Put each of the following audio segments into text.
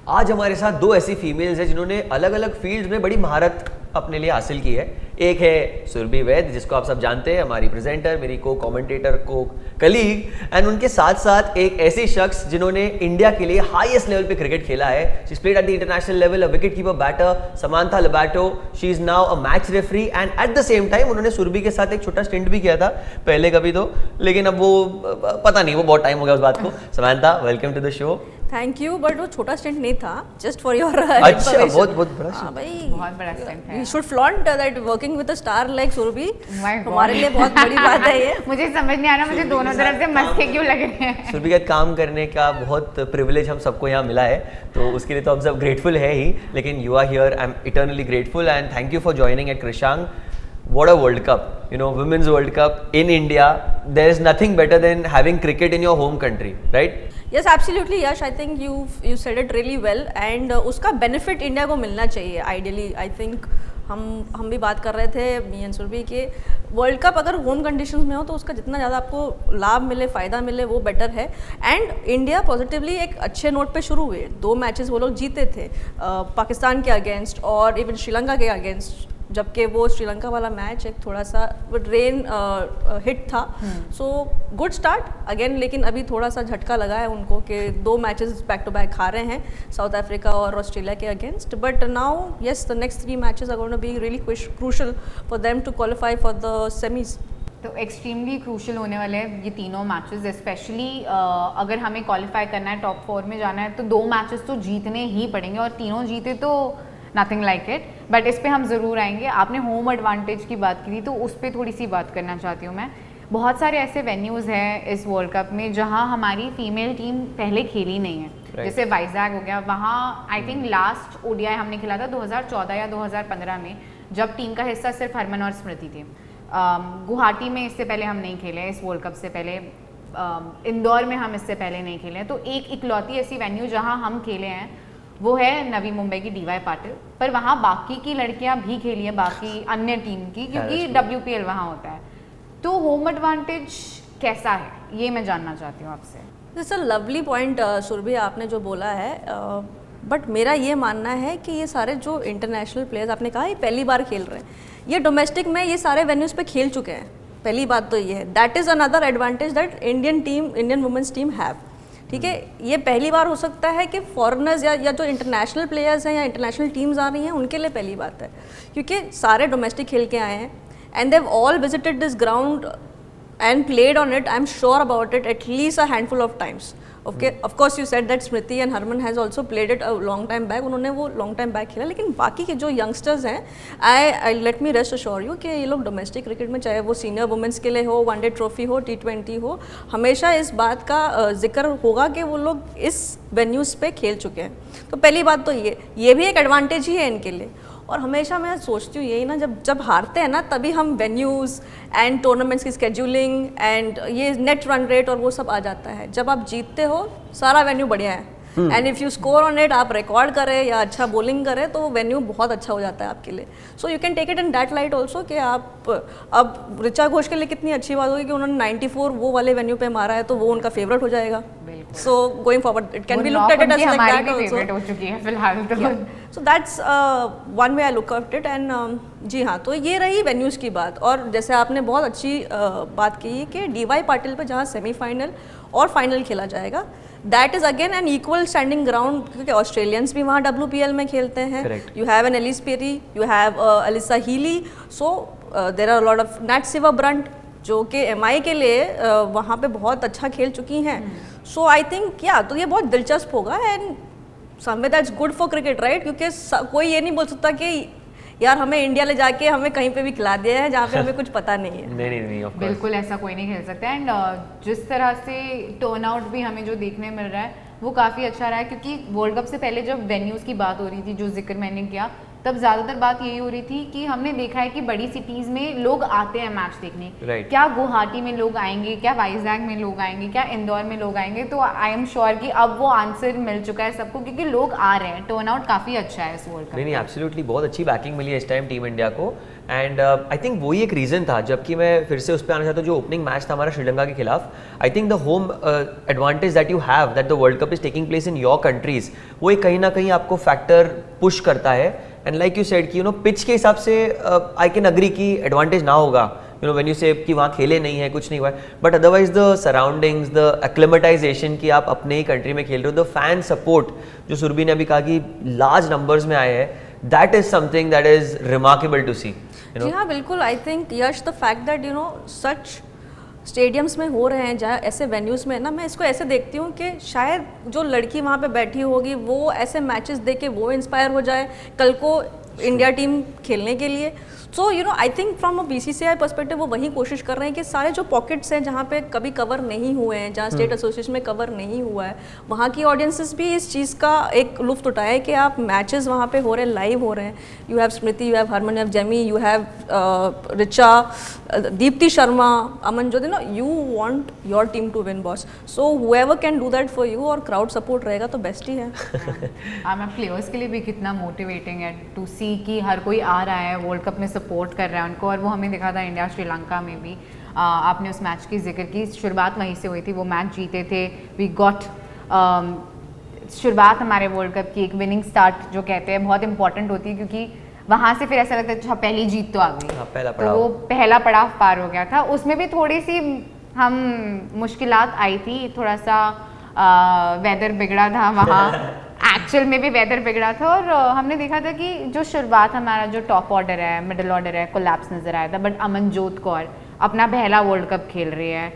आज हमारे साथ दो ऐसी फीमेल्स हैं जिन्होंने अलग अलग फील्ड्स में बड़ी महारत अपने लिए हासिल की है। एक है सुरभि वैद, जिसको आप सब जानते हैं, हमारी प्रेजेंटर, मेरी को कमेंटेटर, को कलीग, एंड उनके साथ साथ एक ऐसी शख्स जिन्होंने इंडिया के लिए हाईएस्ट लेवल पे क्रिकेट खेला है। She is played at the international level, a wicket keeper batter, Samantha Lobato. She is now a match referee and at the same time उन्होंने सुरभि के साथ एक छोटा स्टिंट भी किया था पहले कभी तो, लेकिन अब वो पता नहीं, वो बहुत टाइम हो गया उस बात को। Samantha, welcome to the show. Thank you, but वो छोटा स्टंट नहीं था, जस्ट फॉर योर अच्छा, बहुत बड़ा हाँ भाई, बहुत बड़ा स्टंट है। We should flaunt that working with a star like Surabhi हमारे लिए बहुत बड़ी बात है ये। मुझे समझ नहीं आ रहा मुझे दोनों तरफ से मस्के क्यों लग रहे हैं। सुरभि के साथ काम करने का बहुत प्रिविलेज हम सबको यहाँ मिला है, तो उसके लिए तो हम सब ग्रेटफुल है ही, लेकिन you are here, I am eternally grateful and thank you for joining at Krishang. What a World Cup, you know, Women's World Cup in India. There is nothing better than having cricket in your home country, right? Yes, absolutely, Yash. I think you said it really well, and उसका benefit India को मिलना चाहिए ideally. I think हम भी बात कर रहे थे मी एंड सुरभि के वर्ल्ड कप अगर होम कंडीशंस में हो तो उसका जितना ज़्यादा आपको लाभ मिले, फ़ायदा मिले, वो बेटर है। एंड इंडिया पॉजिटिवली एक अच्छे नोट पे शुरू हुए, 2 मैचेस वो लोग जीते थे पाकिस्तान के अगेंस्ट और इवन श्रीलंका के अगेंस्ट, जबकि वो श्रीलंका वाला मैच एक थोड़ा सा रेन हिट था। सो गुड स्टार्ट अगेन, लेकिन अभी थोड़ा सा झटका लगा है उनको कि 2 मैचेस बैक टू बैक हारे हैं साउथ अफ्रीका और ऑस्ट्रेलिया के against. But now yes, the next 3 matches are going to be really crucial for them to qualify for the semis. तो एक्सट्रीमली क्रूशल होने वाले हैं ये तीनों मैचेस, स्पेशली अगर हमें क्वालिफाई करना है, टॉप 4 में जाना है, तो 2 मैचेस तो जीतने ही पड़ेंगे और तीनों जीते तो नथिंग लाइक इट। बट इस पे हम ज़रूर आएंगे। आपने होम एडवांटेज की बात की थी, तो उस पर थोड़ी सी बात करना चाहती हूँ मैं। बहुत सारे ऐसे वेन्यूज़ हैं इस वर्ल्ड कप में जहाँ हमारी फीमेल टीम पहले खेली नहीं है, जैसे वाइजैग हो गया। वहाँ आई थिंक लास्ट ओडीआई हमने खेला था 2014 या 2015 में, जब टीम का हिस्सा सिर्फ हरमन और स्मृति थी। गुवाहाटी में इससे पहले हम नहीं खेले, इस वर्ल्ड कप से पहले इंदौर में हम इससे पहले नहीं खेले। तो एक इकलौती ऐसी वेन्यू जहाँ हम खेले हैं वो है नवी मुंबई की डीवाई पाटिल, पर वहाँ बाकी की लड़कियाँ भी खेली हैं, बाकी अन्य टीम की, क्योंकि WPL वहाँ होता है। तो होम एडवांटेज कैसा है ये मैं जानना चाहती हूँ आपसे। This a lovely point Surabhi आपने जो बोला है, बट मेरा ये मानना है कि ये सारे जो इंटरनेशनल प्लेयर्स आपने कहा ये पहली बार खेल रहे हैं, ये डोमेस्टिक में ये सारे वेन्यूज़ पे खेल चुके हैं। पहली बात तो ये है, that is another advantage that Indian women's team have. ठीक है, ये पहली बार हो सकता है कि फॉरेनर्स या जो इंटरनेशनल प्लेयर्स हैं या इंटरनेशनल टीम्स आ रही हैं उनके लिए पहली बात है, क्योंकि सारे डोमेस्टिक खेल के आए हैं and they've all visited this ground and played on it. I'm sure about it at least a handful of times. Okay, of course you said that Smriti and Harman has also played it a long time back. उन्होंने वो long time back खेला, लेकिन बाकी के जो youngsters हैं, I let me rest assure you कि ये लोग domestic cricket में, चाहे वो senior women's के लिए हो, one-day trophy हो, T20 हो, हमेशा इस बात का जिक्र होगा कि वो लोग इस venues पे खेल चुके हैं। तो पहली बात तो ये भी एक advantage ही है इनके लिए। और हमेशा मैं सोचती हूँ यही ना, जब हारते हैं ना तभी हम वेन्यूज़ एंड टूर्नामेंट्स की स्केड्यूलिंग एंड ये नेट रन रेट और वो सब आ जाता है। जब आप जीतते हो सारा वेन्यू बढ़िया है, and if you score on it, आप रिकॉर्ड करें या अच्छा बॉलिंग करें तो वेन्यू बहुत अच्छा हो जाता है आपके लिए। So you can take it in that light also कि आप अब ऋचा घोष के लिए कितनी अच्छी बात होगी कि उन्होंने 94 वो वाले वेन्यू पे मारा है, तो वो उनका फेवरेट हो जाएगा। So going forward it can be looked at it as like that favourite हो चुकी है फिलहाल तो। So that's one way I look at it. And जी हाँ, तो ये रही वेन्यूज़ की बात। और जैसे आपने बहुत अच्छी बात की कि डीवाई पाटिल पे जहाँ सेमीफाइनल और फाइनल खेला जाएगा, that is again an equal standing ground, क्योंकि ऑस्ट्रेलियंस भी वहाँ WPL में खेलते हैं। You have an Ellyse Perry, you have Alyssa Healy, so there are lot of Nat Sciver Brunt जो कि MI के लिए वहाँ पे बहुत अच्छा खेल चुकी हैं। सो आई थिंक या तो ये बहुत दिलचस्प होगा and someway that's good for cricket, right? क्योंकि कोई ये नहीं बोल सकता कि यार हमें इंडिया ले जाके हमें कहीं पे भी खिला दिया है जहाँ पे हमें कुछ पता नहीं है। नहीं, बिल्कुल ऐसा कोई नहीं खेल सकता। एंड जिस तरह से टर्न आउट भी हमें जो देखने मिल रहा है वो काफ़ी अच्छा रहा है, क्योंकि वर्ल्ड कप से पहले जब वेन्यूज़ की बात हो रही थी, जो जिक्र मैंने किया, तब ज़्यादातर बात यही हो रही थी कि हमने देखा है कि बड़ी सिटीज़ में लोग आते हैं मैच देखने, Right. क्या गुवाहाटी में लोग आएंगे, क्या वाइजैग में लोग आएंगे, क्या इंदौर में लोग आएंगे? तो आई एम श्योर कि अब वो आंसर मिल चुका है सबको, क्योंकि लोग आ रहे हैं, टर्न आउट काफ़ी अच्छा है इस वर्ल्ड कप। नहीं एब्सोल्युटली बहुत अच्छी बैकिंग मिली है इस टाइम टीम इंडिया को एंड आई थिंक वही एक रीज़न था। जबकि मैं फिर से उस पर आना चाहता हूँ, जो ओपनिंग मैच था हमारा श्रीलंका के खिलाफ, I think the home advantage that you have that the world cup is taking place in your country's, वो एक कहीं ना कहीं आपको फैक्टर पुश करता है। एंड लाइक यू सेड कि पिच के हिसाब से आई कैन अग्री कि एडवांटेज ना होगा, व्हेन यू से कि वहाँ खेले नहीं है, कुछ नहीं हुआ है, but otherwise the surroundings, the acclimatisation कि आप अपने ही कंट्री में खेल रहे हो, द फैन सपोर्ट जो सुरभि ने अभी कहा कि लार्ज नंबर्स में आए हैं, that is something that is remarkable to see. जी हाँ बिल्कुल, I think yes the fact that such stadiums में हो रहे हैं, जहाँ ऐसे वेन्यूज़ में ना, मैं इसको ऐसे देखती हूँ कि शायद जो लड़की वहाँ पे बैठी होगी वो ऐसे मैचेस देख के वो इंस्पायर हो जाए कल को इंडिया टीम खेलने के लिए। So I think from a BCCI perspective वो वही कोशिश कर रहे हैं कि सारे जो पॉकेट्स हैं जहाँ पे कभी कवर नहीं हुए हैं, जहाँ स्टेट एसोसिएशन में कवर नहीं हुआ है, वहाँ की ऑडियंसेस भी इस चीज़ का एक लुफ्त उठाए कि आप मैचेस वहाँ पे हो रहे हैं, लाइव हो रहे हैं। You have Smriti, you have Harman, you have Jemi, you have Richa, Deepti Sharma, Aman Jyoti, you want your team to win boss, so whoever can do that for you, और क्राउड सपोर्ट रहेगा तो बेस्ट ही है। मैं प्लेयर्स के लिए भी कितना मोटिवेटिंग है टू सी कि हर कोई आ रहा है वर्ल्ड कप में सपोर्ट कर रहा है उनको, और वो हमें दिखा था इंडिया श्रीलंका में भी। आपने उस मैच की जिक्र की, शुरुआत वहीं से हुई थी, वो मैच जीते थे, वी गॉट शुरुआत हमारे वर्ल्ड कप की एक विनिंग स्टार्ट जो कहते हैं बहुत इंपॉर्टेंट होती है, क्योंकि वहाँ से फिर ऐसा लगता है अच्छा पहली जीत तो आ गई, तो वो पहला पड़ाव पार हो गया था। उसमें भी थोड़ी सी हम मुश्किलात आई थी, थोड़ा सा वेदर बिगड़ा था वहाँ एक्चुअल में भी वेदर बिगड़ा था, और हमने देखा था कि जो शुरुआत हमारा जो टॉप ऑर्डर है, मिडिल ऑर्डर है, कोलैप्स नजर आया था, बट अमनजोत कौर अपना पहला वर्ल्ड कप खेल रही है,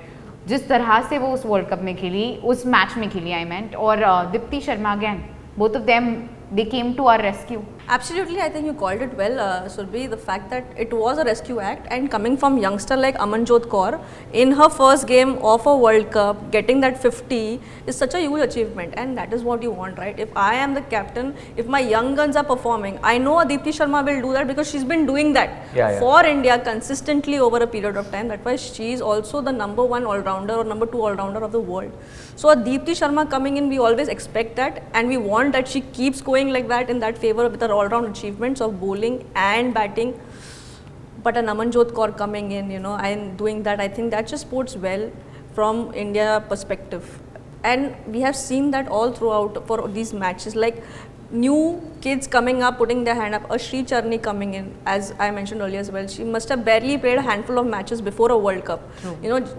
जिस तरह से वो उस वर्ल्ड कप में खेली, उस मैच में खेली आई मेंट, और Deepti Sharma again, both of them they came to our rescue. Absolutely, I think you called it well, Surbhi. The fact that it was a rescue act, and coming from youngster like Amanjot Kaur in her first game of a World Cup, getting that 50 is such a huge achievement, and that is what you want, right? If I am the captain, if my young guns are performing, I know Deepthi Sharma will do that because she's been doing that for India consistently over a period of time. That's why she is also the number 1 all-rounder or number 2 all-rounder of the world. So a Deepthi Sharma coming in, we always expect that, and we want that she keeps going like that in that favor with her all-round achievements of bowling and batting. But an Amanjot Kaur coming in, and doing that, I think that just bodes well from India perspective. And we have seen that all throughout for these matches, like new kids coming up, putting their hand up. A Sri Charni coming in, as I mentioned earlier as well. She must have barely played a handful of matches before a World Cup.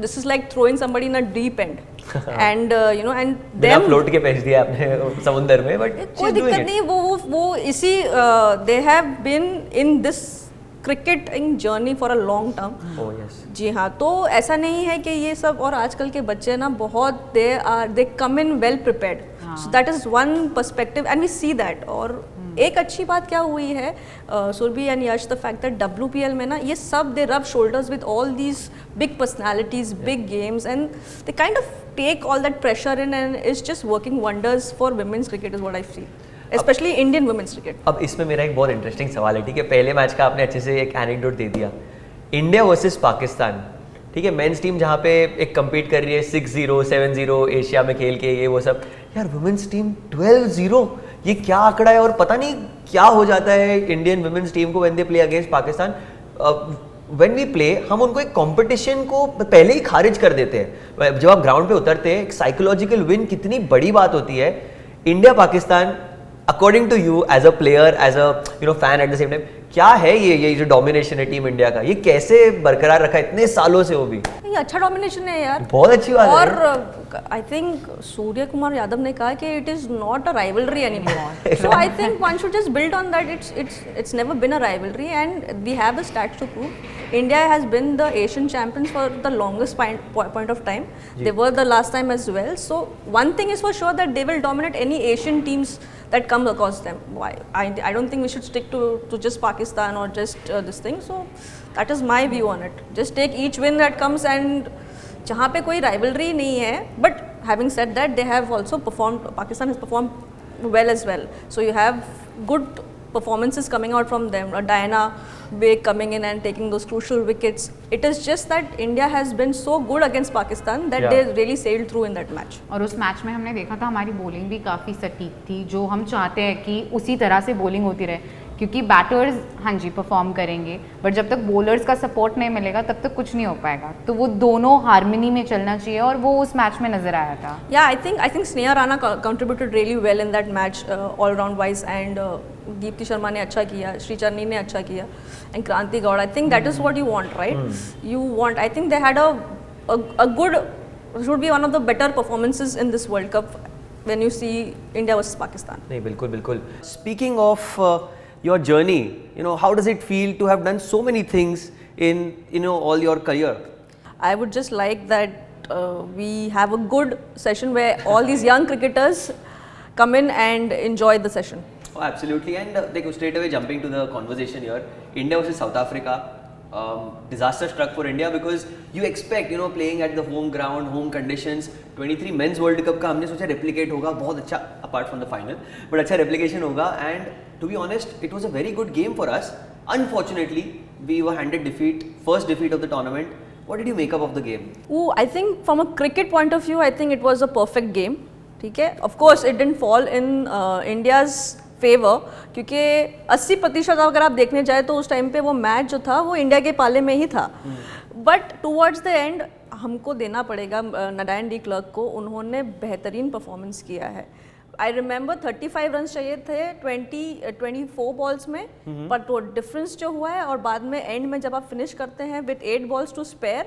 This is like throwing somebody in a deep end. And and them float के भेज दिया आपने समुंदर में, but कोई दिक्कत नहीं, वो इसी they have been in this cricketing journey for a long term. जी हाँ, तो ऐसा नहीं है कि ये सब, और आजकल के बच्चे ना बहुत they come in well prepared, so that is one perspective and we see that. और एक अच्छी बात क्या हुई है Surabhi and Yash, the fact that WPL में ना ये सब they rub shoulders with all these big personalities, big games, and they kind of take all that pressure in and is just working wonders for women's cricket is what I feel, specially Indian women's cricket. अब इसमें मेरा एक बहुत interesting सवाल है, ठीक है, पहले मैच का आपने अच्छे से एक एनेक्डोट दे दिया, इंडिया वर्सेस पाकिस्तान, ठीक है, मेंस टीम जहाँ पे एक कम्पीट कर रही है 6-0 7-0 एशिया में खेल के, ये वो सब, यार वुमेन्स टीम 12-0, ये क्या आंकड़ा है, और पता नहीं क्या हो जाता है इंडियन वुमेन्स टीम को when they play against Pakistan. When we play, हम उनको एक कंपटीशन को पहले ही खारिज कर देते हैं। जब आप ग्राउंड पे उतरते हैं, एक साइकोलॉजिकल विन कितनी बड़ी बात होती है। India Pakistan, according to you as a player, as a fan at the same time, क्या है ये जो डोमिनेशन है टीम इंडिया का, ये कैसे बरकरार रखा है इतने सालों से? वो भी ये अच्छा डोमिनेशन है यार, बहुत अच्छी बात है। और आई थिंक सूर्य कुमार यादव ने कहा कि it is not a rivalry anymore, so I think one should just build on that. It's never been a rivalry and we have the stats to prove. India has been the Asian champions for the longest point of time. They were the last time as well. So one thing is for sure that they will dominate any Asian teams that come across them. Why? I don't think we should stick to just Pakistan or just this thing. So that is my view on it. Just take each win that comes, and जहाँ पे कोई rivalry नहीं है, but having said that, they have also performed. Pakistan has performed well as well. So you have good performances coming out from them. Diana Baig coming in and taking those crucial wickets. It is just that India has been so good against Pakistan that they really sailed through in that match. और उस match में हमने देखा था हमारी bowling भी काफ़ी सटीक थी, जो हम चाहते हैं कि उसी तरह से बॉलिंग होती रहे, क्योंकि बैटर्स हाँ जी परफॉर्म करेंगे, बट जब तक बॉलर्स का सपोर्ट नहीं मिलेगा तब तक कुछ नहीं हो पाएगा. तो वो दोनों हार्मनी में चलना चाहिए और वो उस मैच में नजर आया था. Yeah, I think Sneha Rana contributed really well in that match all round wise, and Deepti Sharma ने अच्छा किया, Sri Charni ने अच्छा किया, and Kranti Gaur. I think that is what you want, right? You want. I think they had a good, should be one of the better performances in this World Cup when you see India versus Pakistan. नहीं बिल्कुल बिल्कुल. Speaking of your journey, you know, how does it feel to have done so many things in, you know, all your career? I would just like that we have a good session where all these young cricketers come in and enjoy the session. Oh, absolutely. And straight away jumping to the conversation here, India versus South Africa, disaster struck for India because you expect, you know, playing at the home ground, home conditions. 23 men's World Cup का हमने सोचा replicate होगा, बहुत अच्छा apart from the final, but अच्छा replication होगा. And to be honest, it was a very good game for us. Unfortunately, we were handed defeat, first defeat of the tournament. What did you make up of the game? I think from a cricket point of view, I think it was a perfect game. ठीक है, of course it didn't fall in India's favour, क्योंकि 80% अगर आप देखने जाए तो उस time पे वो मैच जो था वो इंडिया के पाले में ही था. बट टुवर्ड्स द एंड हमको देना पड़ेगा नडाइन डी क्लर्क को, उन्होंने बेहतरीन परफॉर्मेंस किया है. आई रिमेंबर 35 रन चाहिए थे 24 बॉल्स में, बट वो डिफरेंस जो हुआ है और बाद में एंड में जब आप फिनिश करते हैं with 8 balls to spare,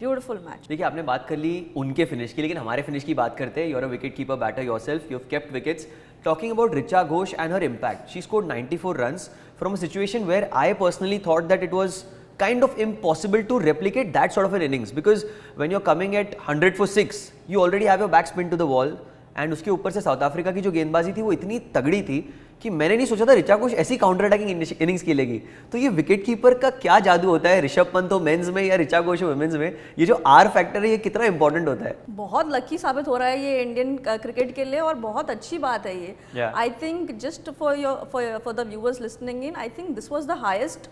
beautiful match. देखिए आपने बात कर ली उनके फिनिश की, लेकिन हमारे फिनिश की बात करते हैं. You are a wicket keeper batter yourself, you have kept wickets. Talking about Richa Ghosh and her impact, she scored 94 runs from a situation where I personally thought that it was kind of impossible to replicate that sort of an innings, because when you're coming at 100 for 6, you already have your back spin to the wall, and उसके ऊपर से south Africa की जो गेंदबाजी थी वो इतनी तगड़ी थी कि मैंने नहीं सोचा था रिचा घोष ऐसी काउंटर अटैकिंग इनिंग्स खेलेगी. तो ये विकेट कीपर का क्या जादू होता है, ऋषभ पंत हो मेंस में या रिचा घोष हो वुमेन्स में, ये जो आर फैक्टर है ये कितना इंपॉर्टेंट होता है. बहुत लकी साबित हो रहा है ये इंडियन क्रिकेट के लिए और बहुत अच्छी बात है ये. I think just for the viewers listening in, I think this was the highest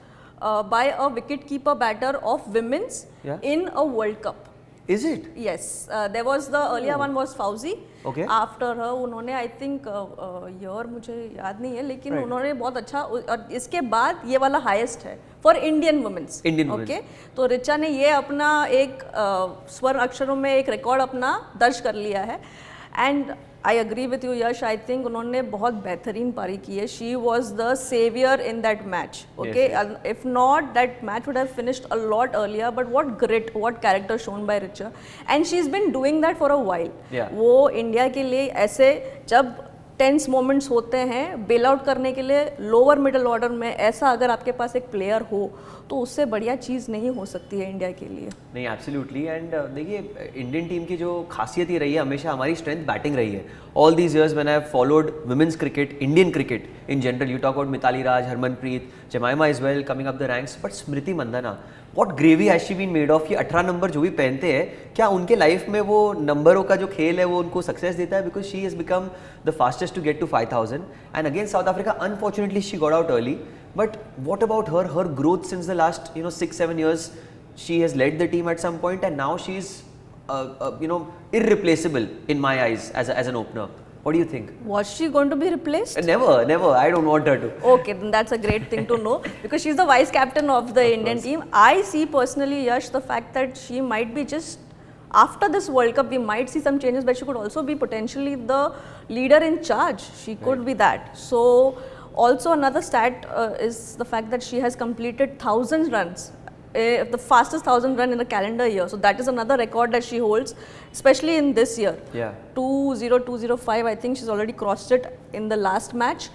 by a wicket-keeper batter of women's in a World Cup. Is it? Yes. There was the earlier one was Fauzi. Okay. After her, उन्होंने I think year मुझे याद नहीं है, लेकिन उन्होंने बहुत अच्छा, और इसके बाद ये वाला highest है for Indian women's. Indian women's. Okay. तो रिचा ने ये अपना एक स्वर्ण अक्षरों में एक रिकॉर्ड अपना दर्ज कर लिया है. And I agree with you, Yash. I think उन्होंने बहुत बेहतरीन पारी की है. She was the savior in that match. Okay, yes. If not, that match would have finished a lot earlier. But what grit, what character shown by Richa, and she's been doing that for a while. Yeah. वो India के लिए ऐसे जब tense moments होते हैं bail out करने के लिए लोअर मिडिल ऑर्डर में, ऐसा अगर आपके पास एक प्लेयर हो तो उससे बढ़िया चीज़ नहीं हो सकती है इंडिया के लिए. नहीं एब्सोल्युटली. एंड देखिए इंडियन टीम की जो खासियत ही रही है हमेशा, हमारी स्ट्रेंथ बैटिंग रही है. All these years when I have followed women's cricket, Indian cricket in general, you talk about Mithali Raj, Harmanpreet, Jemimah is well coming up the ranks, but Smriti Mandhana, what gravy has she been made of. ये 18 number जो भी पहनते हैं, क्या उनके life में वो नंबरों का जो खेल है वो उनको सक्सेस देता है? Because she has become the fastest to get to 5000 and against South Africa unfortunately she got out early. But what about her? Her growth since the last 6-7 years, she has led the team at some point, and now she's irreplaceable in my eyes as an opener. What do you think? Was she going to be replaced? Never. I don't want her to. Okay, then that's a great thing to know because she's the vice captain of the Indian team. I see personally, Yash, the fact that she might be just after this World Cup, we might see some changes, but she could also be potentially the leader in charge. She could be that. So. Also, another stat is the fact that she has completed 1,000 runs, the fastest 1,000 run in a calendar year. So that is another record that she holds, especially in this year. Yeah. 2:02:05. I think she's already crossed it in the last match,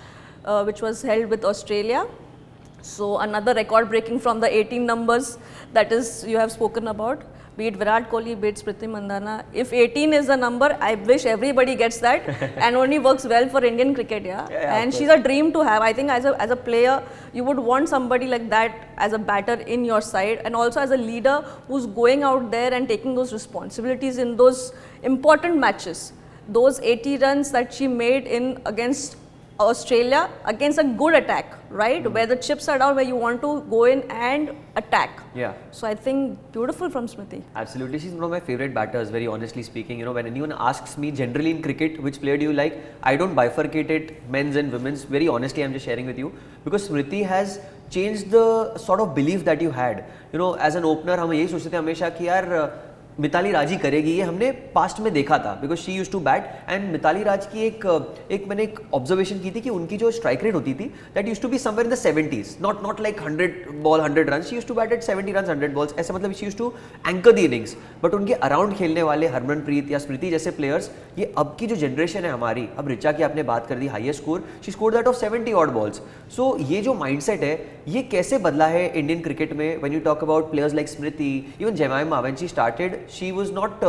which was held with Australia. So another record breaking from the 18 numbers that is you have spoken about. Be it Virat Kohli, be it Smriti Mandhana. If 18 is the number, I wish everybody gets that and only works well for Indian cricket, and she's a dream to have. I think as a player, you would want somebody like that as a batter in your side, and also as a leader who's going out there and taking those responsibilities in those important matches. Those 80 runs that she made in against Australia against a good attack, right? Where the chips are down, where you want to go in and attack. Yeah. So I think beautiful from Smriti. Absolutely, she's one of my favorite batters, very honestly speaking. You know, when anyone asks me generally in cricket, which player do you like, I don't bifurcate it men's and women's. Very honestly, I'm just sharing with you because Smriti has changed the sort of belief that you had. You know, as an opener, हम यही सोचते थे हमेशा कि यार मिताली राज ही करेगी, ये हमने पास्ट में देखा था because she used to bat and Mitali Raj की एक मैंने एक ऑब्जर्वेशन की थी कि उनकी जो स्ट्राइक रेट होती थी that used to be somewhere in the 70s, not like 100 ball 100 run, she used to bat at 70 run 100 balls, ऐसे मतलब she used to anchor the innings. But उनके अराउंड खेलने वाले हरमनप्रीत या स्मृति जैसे प्लेयर्स, ये अब की जो जनरेशन है हमारी, अब रिचा की आपने बात कर दी highest score, she scored that off 70 odd balls. So ये जो माइंडसेट है ये कैसे बदला है इंडियन क्रिकेट में? When you talk about players like Smriti, even Jemimah, when she started she was not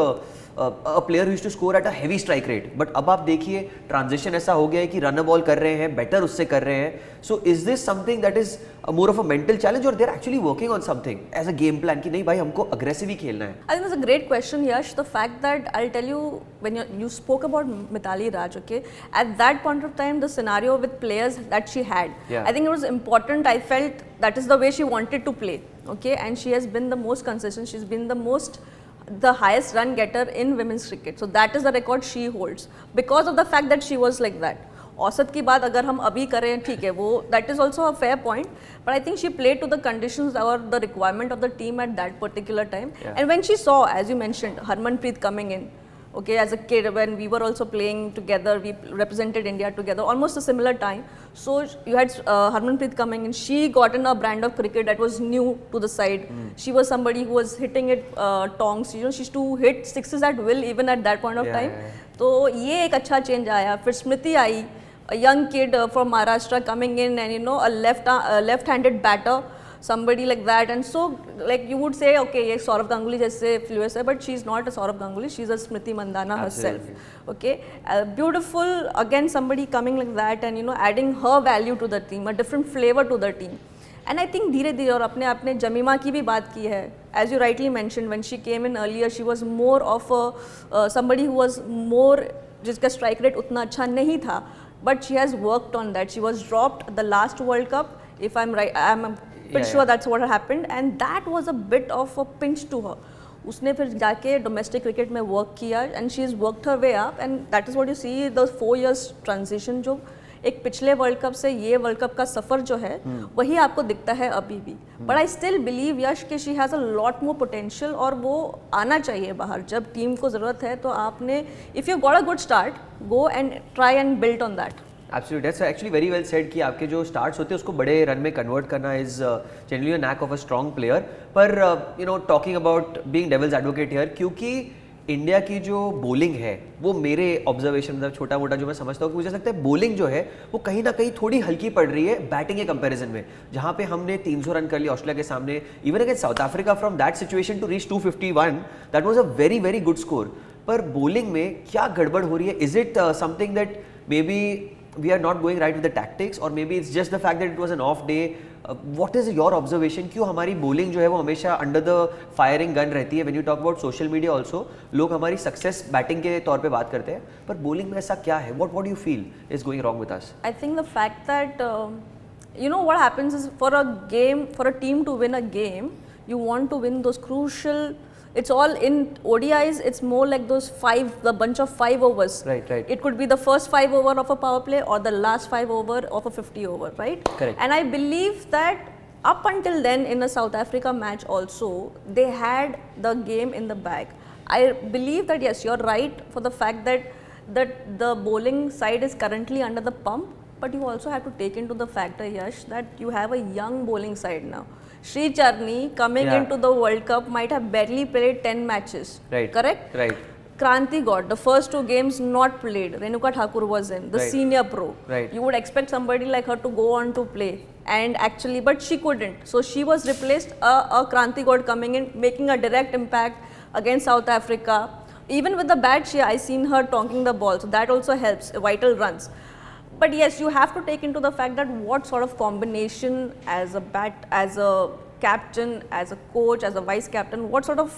a player who used to score at a heavy strike rate, but अब आप देखिए ट्रांजिशन ऐसा हो गया है कि रन बॉल कर रहे हैं, बेटर उससे कर रहे हैं. So is this something that is more of a mental challenge और they are actually working on something as a game plan कि नहीं भाई हमको अग्रेसिव ही खेलना है? I think that's a great question, Yash. The fact that I'll tell you, when you spoke about Mithali Raj, okay, at that point of time, the scenario with players that she had, Yeah. I think it was important. I felt that is the way she wanted to play, okay, and she has been the most consistent. She's been the highest run getter in women's cricket. So that is the record she holds because of the fact that she was like that. औसत की बात अगर हम अभी करें, ठीक है, वो that is also a fair point, but I think she played to the conditions or the requirement of the team at that particular time. Yeah. And when she saw, as you mentioned, Harmanpreet coming in, okay, as a kid when we were also playing together, we represented India together almost a similar time. So you had Harmanpreet coming in, she got in a brand of cricket that was new to the side. She was somebody who was hitting it tongs, you know, she used to hit sixes at will even at that point of time. तो ये एक अच्छा change आया. फिर स्मृति आई, a young kid from Maharashtra coming in and you know a left-handed batter, somebody like that, and so like you would say okay ये सौरव गांगुली जैसे fluid है, but she is not a Saurav Ganguly, she is a Smriti Mandhana herself. Okay, beautiful again, somebody coming like that and you know adding her value to the team, a different flavor to the team. And I think धीरे धीरे, और आपने जमीमा की भी बात की है, as you rightly mentioned, when she came in earlier she was more of a somebody who was more, जिसका strike rate उतना अच्छा नहीं था, but she has worked on that. She was dropped the last World Cup, if I'm right, I'm pretty sure that's what happened, and that was a bit of a pinch to her. उसने फिर जाके domestic cricket में work किया and she is worked her way up, and that is what you see the 4 years transition, जो एक पिछले world cup से ये वर्ल्ड कप का सफ़र जो है वही आपको दिखता है अभी भी. बट आई स्टिल बिलीव यश कि she has a lot more potential, और वो आना चाहिए बाहर. जब टीम को ज़रूरत है तो आपने, if you got a good start, go and try and build on that. Absolutely, that's actually very well said कि आपके जो स्टार्ट्स होते हैं उसको बड़े रन में कन्वर्ट करना is generally a knack of a strong player. पर you know talking about being devil's advocate here, क्योंकि इंडिया की जो बॉलिंग है वो मेरे ऑब्जर्वेशन मतलब छोटा मोटा जो मैं समझता हूँ कि मुझे लगता है बॉलिंग जो है वो कहीं ना कहीं थोड़ी हल्की पड़ रही है बैटिंग के कंपैरिजन में. जहाँ पे हमने 300 रन कर लिया ऑस्ट्रेलिया के सामने, even against South Africa, from that situation to reach 251, that was a very very good score. पर बॉलिंग में क्या गड़बड़ हो रही है? Is it something that may be we are not going right with the tactics, or maybe it's just the fact that it was an off day? What is your observation? क्यों हमारी bowling जो है वो हमेशा under the firing gun रहती है? When you talk about social media also, लोग हमारी success batting के तौर पे बात करते हैं, पर bowling में ऐसा क्या है? What do you feel is going wrong with us? I think the fact that you know what happens is, for a game, for a team to win a game, you want to win those crucial. It's all in ODIs. It's more like the bunch of 5 overs. Right. It could be the first 5 over of a power play or the last 5 over of a 50 over, right? Correct. And I believe that up until then in a South Africa match also, they had the game in the bag. I believe that yes, you're right for the fact that the bowling side is currently under the pump, but you also have to take into the factor, Yash, that you have a young bowling side now. Sri Charni coming into the World Cup might have barely played 10 matches. Right. Correct? Right. Kranti got the first 2 games not played. Renuka Thakur was in, the senior pro. Right. You would expect somebody like her to go on to play, and actually, but she couldn't. So she was replaced. A Kranti got coming in, making a direct impact against South Africa. Even with the bat, I seen her tonking the ball, so that also helps. Vital runs. But yes, you have to take into the fact that what sort of combination as a captain, as a coach, as a vice captain, what sort of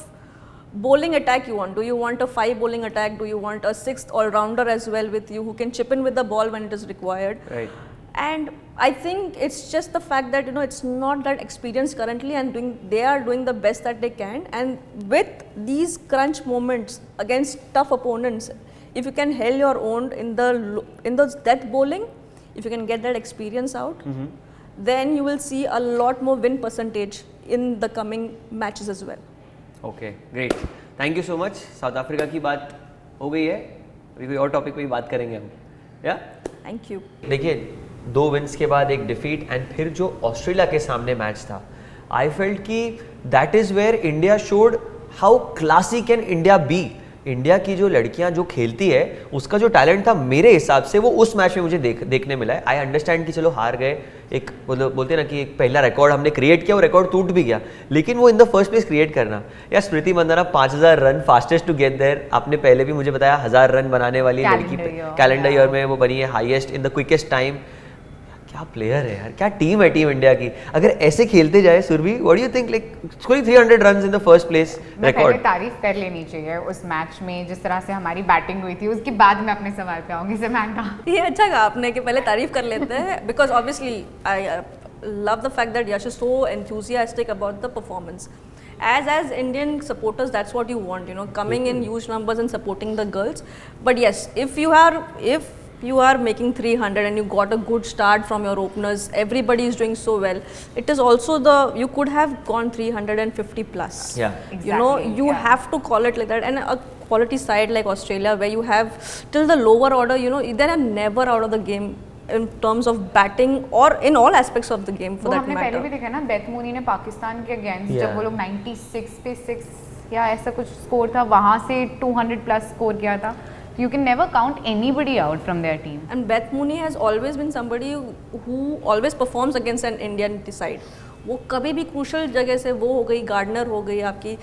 bowling attack you want. Do you want a 5 bowling attack? Do you want a 6th all-rounder as well with you who can chip in with the ball when it is required? Right. And I think it's just the fact that it's not that experienced currently, and they are doing the best that they can. And with these crunch moments against tough opponents, if you can held your own in those death bowling, if you can get that experience out, then you will see a lot more win percentage in the coming matches as well. Okay great, thank you so much. South Africa की बात हो गई है, अभी कोई और topic पे ही बात करेंगे हम, या? Thank you. देखिए 2 विन्स के बाद एक डिफीट एंड फिर जो ऑस्ट्रेलिया के सामने मैच था, आई फेल्ट कि that is where India showed how classy can India be. India की जो लड़कियां जो खेलती है उसका जो टैलेंट था मेरे हिसाब से वो उस मैच में मुझे देखने मिला है। आई अंडरस्टैंड कि चलो हार गए, एक बोलते ना कि एक पहला रिकॉर्ड हमने क्रिएट किया, वो रिकॉर्ड टूट भी गया, लेकिन वो in the first place create करना, या Smriti Mandhana 5000 run fastest to get there, आपने पहले भी मुझे बताया 1000 रन बनाने वाली लड़की कैलेंडर ईयर में वो बनी है highest in the quickest time. क्या प्लेयर है यार, क्या टीम है टीम इंडिया की। अगर ऐसे खेलते जाए Surabhi, what do you think, like scoring 300 runs in the first place record. तारीफ कर लेनी चाहिए उस मैच में जिस तरह से हमारी बैटिंग हुई थी, उसके बाद मैं अपने सवाल पे आऊंगी समंथा। ये अच्छा कहा आपने कि पहले तारीफ कर लेते हैं, because obviously I love the fact that Yash is so enthusiastic about the performance. As Indian supporters, that's what you want, coming in huge numbers and supporting the girls. But yes, if you are making 300 and you got a good start from your openers, everybody is doing so well, it is also you could have gone 350 plus. Yeah, exactly. You have to call it like that. And a quality side like Australia, where you have till the lower order, they are never out of the game in terms of batting or in all aspects of the game for that matter. हमने पहले भी देखा ना, Beth Mooney ने पाकिस्तान के against जब वो लोग 96 पे 6 या ऐसा कुछ स्कोर था, वहाँ से 200 प्लस स्कोर किया था. You can never count anybody out from their team. And Beth Mooney has always been somebody who always performs against an Indian side. वो कभी भी क्रूशल जगह से, वो हो गई गार्डनर, हो गई आपकी,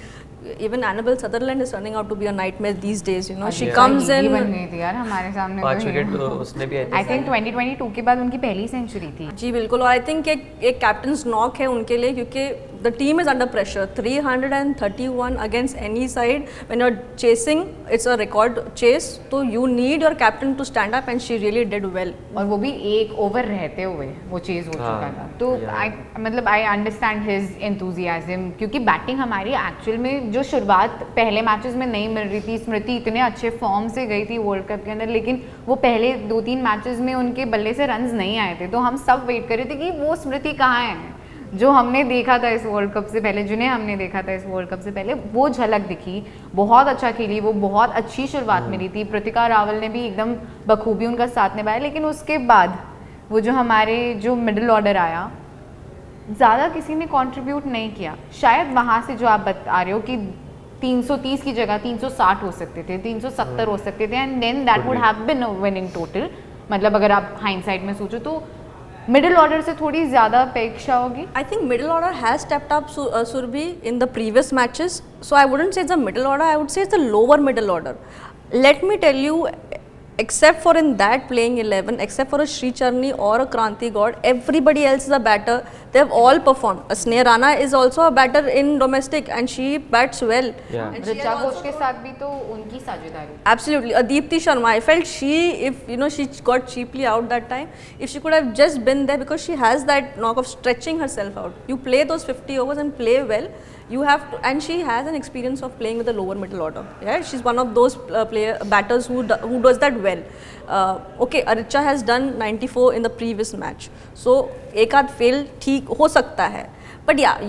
even Annabelle Sutherland is turning out to be a nightmare these days. She comes in. बन गई थी यार हमारे सामने. 5 विकेट उसने भी I think 2022 के बाद उनकी पहली सेंचुरी थी. जी बिल्कुल, और आई थिंक एक कैप्टन्स नॉक है उनके लिए, क्योंकि the team is under pressure. 331 against any side. When you're chasing, it's a record chase. So you need your captain to stand up, and she really did well. और वो भी एक over रहते हुए वो चेज हो चुका था. तो I understand his enthusiasm, क्योंकि बैटिंग हमारी एक्चुअल में जो शुरुआत पहले मैचेस में नहीं मिल रही थी. स्मृति इतने अच्छे फॉर्म से गई थी वर्ल्ड कप के अंदर, लेकिन वो पहले 2-3 मैचेस में उनके बल्ले से रन्स नहीं आए थे. तो हम सब वेट कर रहे थे कि वो स्मृति कहाँ है जो हमने देखा था इस वर्ल्ड कप से पहले, जिन्हें हमने देखा था इस वर्ल्ड कप से पहले. वो झलक दिखी, बहुत अच्छा खेली, वो बहुत अच्छी शुरुआत मिली थी. प्रतिका रावल ने भी एकदम बखूबी उनका साथ निभाया. लेकिन उसके बाद वो जो हमारे जो मिडिल ऑर्डर आया, ज़्यादा किसी ने कंट्रीब्यूट नहीं किया. शायद वहाँ से जो आप बता रहे हो कि 330 की जगह 360 हो सकते थे, 370 हो सकते थे, and then that would have been a winning total. मतलब अगर आप हाइंडसाइट में सोचो तो मिडिल ऑर्डर से थोड़ी ज़्यादा अपेक्षा होगी. I think middle order has stepped up Surabhi in the previous matches, so I wouldn't say it's a middle order, I would say it's the lower middle order. Let me tell you, except for in that playing 11, except for a Sri Charni or a Kranti God, everybody else is a batter. They have all performed. Sneha Rana is also a batter in domestic and she bats well. Yeah. Richa Ghosh के साथ भी तो उनकी साझेदारी. Absolutely. Adipti Sharma, I felt if she got cheaply out that time, if she could have just been there, because she has that knock of stretching herself out. You play those 50 overs and play well. You have to, and she has an experience of playing with the lower middle order. Yeah, she's one of those batters who does that well. Okay, Aricha has done 94 in the previous match, so एक आध fail ठीक हो सकता है. But yeah,